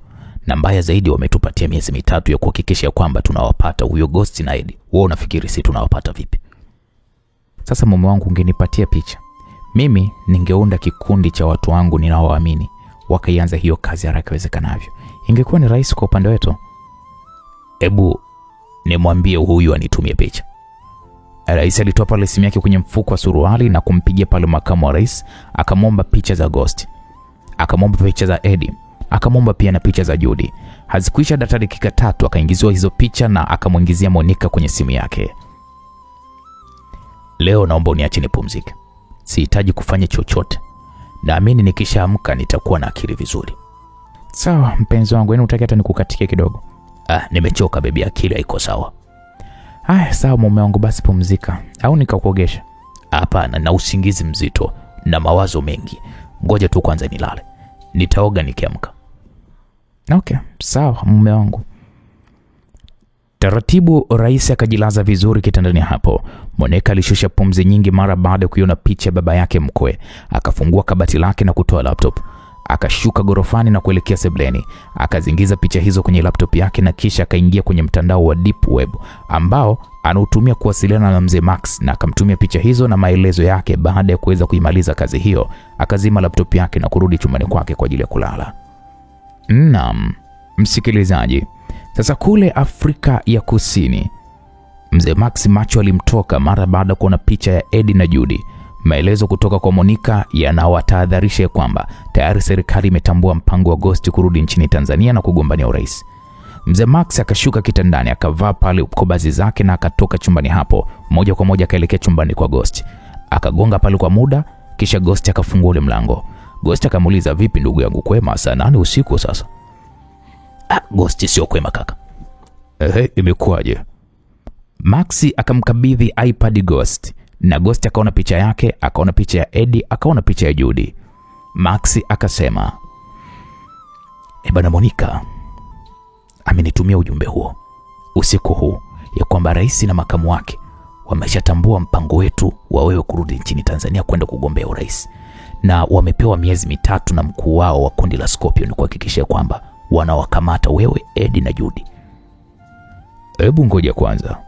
B: Na mbaya zaidi wametupatia miezi 3 ya kuhakikisha kwamba tunawapata huyo Ghost na Eddie. Wewe unafikiri si tunawapata vipi? Sasa mume wangu, ungenipatia picha, mimi ningeunda kikundi cha watu wangu ninaowaamini, wakaianza hiyo kazi haraka iwezekanavyo. Ingekuwa ni rahisi kwa upande wetu. Hebu nimwambie huyu anitumie picha. Rais alitoa pale simu yake kwenye mfuko wa suruali na kumpigia pale makamu wa rais, akamwomba picha za Ghost, akamwomba picha za Eddie, akamwomba pia na picha za Judy. Hazikuisha dakika 3 akaingizwa hizo picha na akamuingizia Monica kwenye simu yake. Leo naomba uniache nipumzike. Sihitaji kufanya chochote. Naamini nikishaamka nitakuwa na akili vizuri. Sawa mpenzi wangu, unataka hata nikukatikie kidogo? Nimechoka baby, akili haiko sawa. Sawa mume wangu, basi pumzika. Au nikakuogesha? Hapana, na usingizi mzito na mawazo mengi. Ngoja tu kwanza nilale. Nitaoga nikiamka. Okay, sawa mume wangu. Taratibu rais akajilaza vizuri kitandani hapo. Monica alishusha pumzi nyingi mara baada ya kuiona picha baba yake mkwe. Akafungua kabati lake na kutoa laptop. Akashuka gorofani na kuelekea sebleni. Akazingiza picha hizo kwenye laptop yake na kisha akaingia kwenye mtandao wa Deep Web ambao anautumia kuwasiliana na mzee Max, na akamtumia picha hizo na maelezo yake. Baada ya kuweza kuimaliza kazi hiyo, akazima laptop yake na kurudi chumbani kwake kwa ajili ya kulala. Naam, msikilizaji, sasa kule Afrika ya Kusini, mzee Max macho alimtoka mara baada ya kuona picha ya Eddie na Judy. Maelezo kutoka kwa Monica yanawatahadharisha kwamba tayari serikali imetambua mpango wa Ghost kurudi nchini Tanzania na kugombania urais. Mzee Max akashuka kitandani, akavaa pale kobazi zake na akatoka chumbani hapo. Moja kwa moja akaelekea chumbani kwa Ghost. Akagonga pale kwa muda, kisha Ghost akafungua ule mlango. Ghost akamuuliza, vipi ndugu yangu, kwema? Saa 8 usiku sasa. Ghost sio kwema kaka. Imekuwaje? Max akamkabidhi iPad Ghost, na Ghost akaona picha yake, akaona picha ya Eddie, akaona picha ya Judy. Max akasema, bwana Monica amenitumia ujumbe huo usiku huu ya kwamba rais na makamu wake wameshatambua mpango wetu wa wewe kurudi nchini Tanzania kwenda kugombea urais, na wamepewa miezi 3 na mkuu wao wa kundi la Scorpion kuhakikisha kwamba wanawakamata wewe, Eddie na Judy. Hebu ngoja kwanza.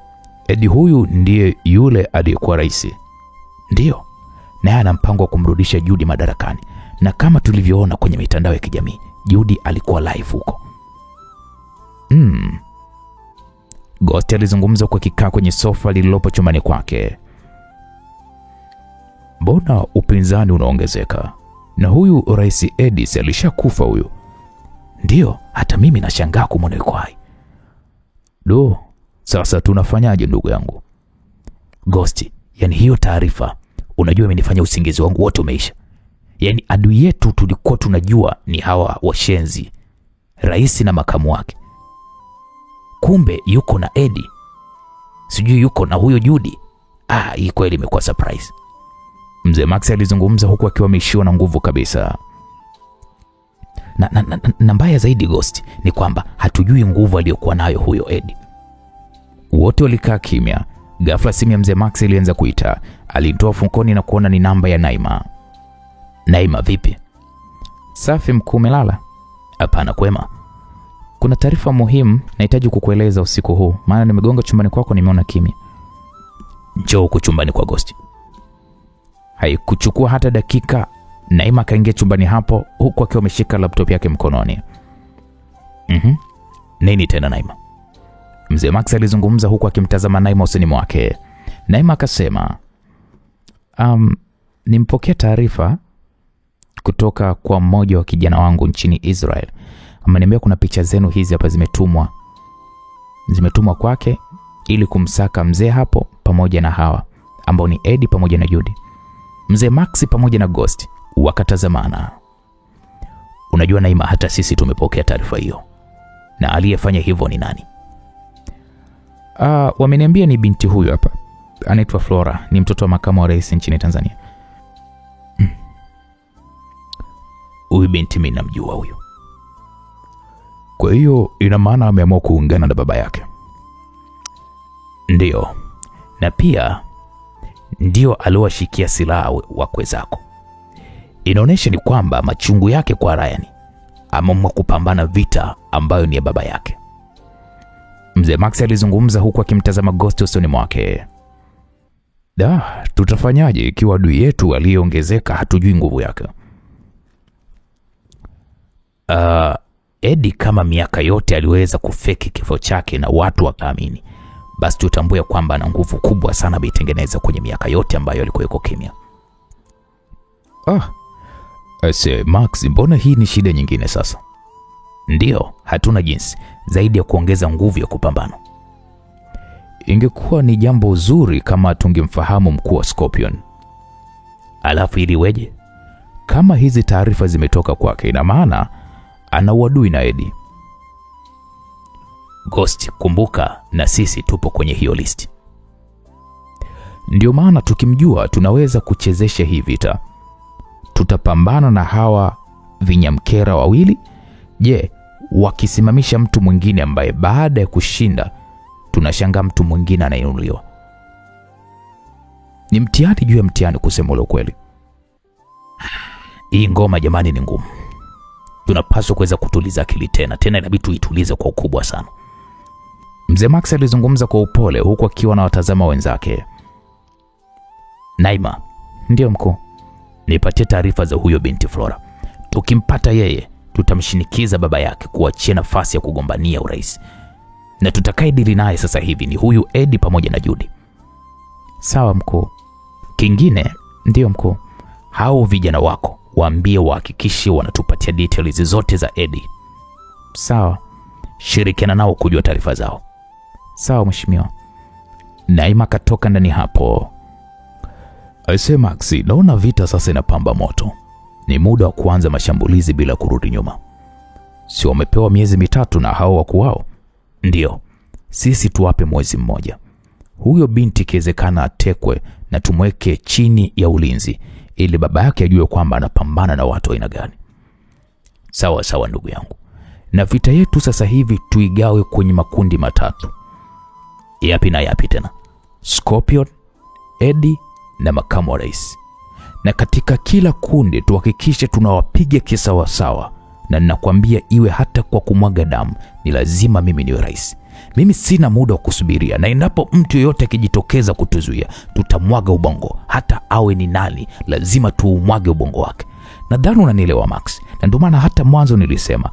B: Edi huyu ndiye yule aliyekuwa rais? Ndiyo. Naye ana mpango wa kumrudisha Judy madarakani. Na kama tulivyoona kwenye mitandao ya kijamii, Judy alikuwa live huko. Ghost alizungumza kwa kikaa kwenye sofa lililopo chumbani kwake. Mbona upinzani unaongezeka? Na huyu rais Edis alishakufa huyu? Ndiyo, hata mimi nashangaa kumwona yuko hai. Sasa tunafanyaje ndugu yangu? Ghost, yani hiyo taarifa, unajua imenifanya usingizi wangu wote umeisha. Yani adui yetu tulikuwa tunajua ni hawa washenzi, rais na makamu wake. Kumbe yuko na Edi. Sijui yuko na huyo Judy. Hii kweli imekuwa surprise. Mzee Max alizungumza huku akiwa ameishiwa na nguvu kabisa. Na mbaya zaidi Ghost ni kwamba hatujui nguvu aliyokuwa nayo huyo Edi. Wote walikaa kimya. Ghafla simu ya Mzee Max ilianza kuita. Alitoa mfukoni na kuona ni namba ya Naima. Naima, vipi? Safi mkuu, umelala? Hapana, kwema. Kuna taarifa muhimu nahitaji kukueleza usiku huu, maana nimegonga chumbani kwako nimeona kimya. Njoo huko chumbani kwa Ghost. Haikuchukua hata dakika, Naima kaingia chumbani hapo huku akiwa ameshika laptop yake mkononi. Nini tena Naima? Mzee Max alizungumza huku akimtazama Naima usoni mwake. Naima akasema, nimpokea taarifa kutoka kwa mmoja wa kijana wangu nchini Israel. Ameniambia kuna picha zenu hizi hapa zimetumwa kwake ili kumsaka mzee hapo pamoja na hawa ambao ni Edi pamoja na Judy. Mzee Max pamoja na Ghost wakatazamana. Unajua Naima, hata sisi tumepokea taarifa hiyo. Na aliyefanya hivyo ni nani? Wameniambia ni binti huyu hapa. Anaitwa Flora, ni mtoto wa makamu wa rais nchini Tanzania. Huyu binti mimi namjua huyu. Kwa hiyo ina maana ameamua kuungana na baba yake? Ndiyo. Na pia ndio aliowashikia silaha wakwe zako. Inaonyesha ni kwamba machungu yake kwa Ryan, ameamua kupambana vita ambayo ni ya baba yake. Mzee Max alizungumza huku akimtazama Ghost usoni mwake. Tutafanyaje ikiwa adui yetu aliyeongezeka hatujui nguvu yake? Edi kama miaka yote aliweza kufeki kifo chake na watu wakaamini, basi tutambue kwamba ana nguvu kubwa sana ameitengeneza kwenye miaka yote ambayo alikuwa yuko kimya. Max, mbona hii ni shida nyingine sasa? Ndiyo, hatuna jinsi zaidi ya kuongeza nguvu ya kupambana. Ingekuwa ni jambo zuri kama tungemfahamu mkuu wa Scorpion. Alafu iliweje? Kama hizi taarifa zimetoka kwake, ina maana ana uadui na Edi. Ghost, kumbuka na sisi tupo kwenye hiyo listi. Ndio maana tukimjua tunaweza kuchezesha hii vita. Tutapambana na hawa vinyamkera wawili. Je, wakisimamisha mtu mwingine ambaye baada ya kushinda tunashangaa mtu mwingine anainuliwa? Ni mtihani juu ya mtihani kusema ule kweli. Hii ngoma jamani ni ngumu. Tunapaswa kuweza kutuliza akili tena inabidi tuitulize kwa ukubwa sana. Mzee Max alizungumza kwa upole huku akiwa na watazama wenzake. Naima, ndio mkuu. Nipatie taarifa za huyo binti Flora. Tukimpata yeye, tutamshinikiza baba yake kuachia nafasi ya kugombania urais. Na tutakaye dili naye sasa hivi ni huyu Edi pamoja na Judy. Sawa mkuu. Kingine, ndio mkuu. Hao vijana wako waambie wahakikishe wanatupatia details zote za Edi. Sawa. Shirikiana nao kujua taarifa zao. Sawa mheshimiwa. Naima katoka ndani hapo. Max, naona vita sasa inapamba moto. Ni muda wa kuanza mashambulizi bila kurudi nyuma. Si wamepewa miezi 3 na hao wakuu wao? Ndio. Sisi tuwape mwezi mmoja. Huyo binti kiwezekana atekwe na tumweke chini ya ulinzi ili baba yake ajue kwamba anapambana na watu aina gani. Sawa sawa ndugu yangu. Na vita yetu sasa hivi tuigawe kwenye makundi 3. Yapi na yapi tena? Scorpion, Edi na makamu wa rais. Na katika kila kundi tuhakikishe tunawapiga kisawa sawa. Na ninakwambia iwe hata kwa kumwaga damu, ni lazima mimi niwe rais. Mimi sina muda wa kusubiria, na endapo mtu yoyote akijitokeza kutuzuia, tutamwaga ubongo. Hata awe ni nani, lazima tuumwage ubongo wake. Nadhani unanielewa Max, na ndio maana hata mwanzo nilisema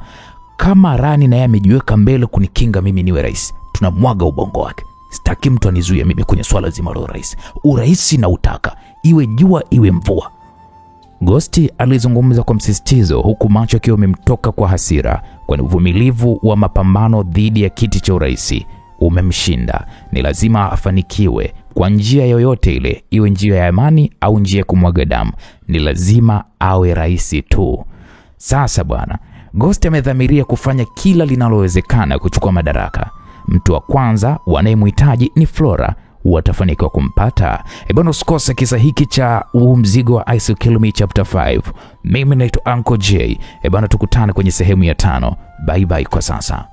B: kama Rani na yeye amejiweka mbele kunikinga mimi niwe rais, tunamwaga ubongo wake. Sitaki mtu anizuie mimi kwenye swala zima la urais. Urais na utaka, iwe jua iwe mvua. Ghosti alizungumza kwa msisitizo, huku macho akiwa yamemtoka kwa hasira, kwani uvumilivu wa mapambano dhidi ya kiti cha urais umemshinda. Ni lazima afanikiwe kwa njia yoyote ile, iwe njia ya amani au njia ya kumwaga damu. Ni lazima awe rais tu. Sasa bwana, Ghosti amedhamiria kufanya kila linalowezekana kuchukua madaraka. Mtu wa kwanza wanayemhitaji ni Flora. Watafanikiwa kumpata? Bwana, usikose kisa hiki cha mzigo wa I Still Kill Me chapter 5. Mimi naitwa Uncle J. Bwana, tukutane kwenye sehemu ya 5. Bye bye kwa sasa.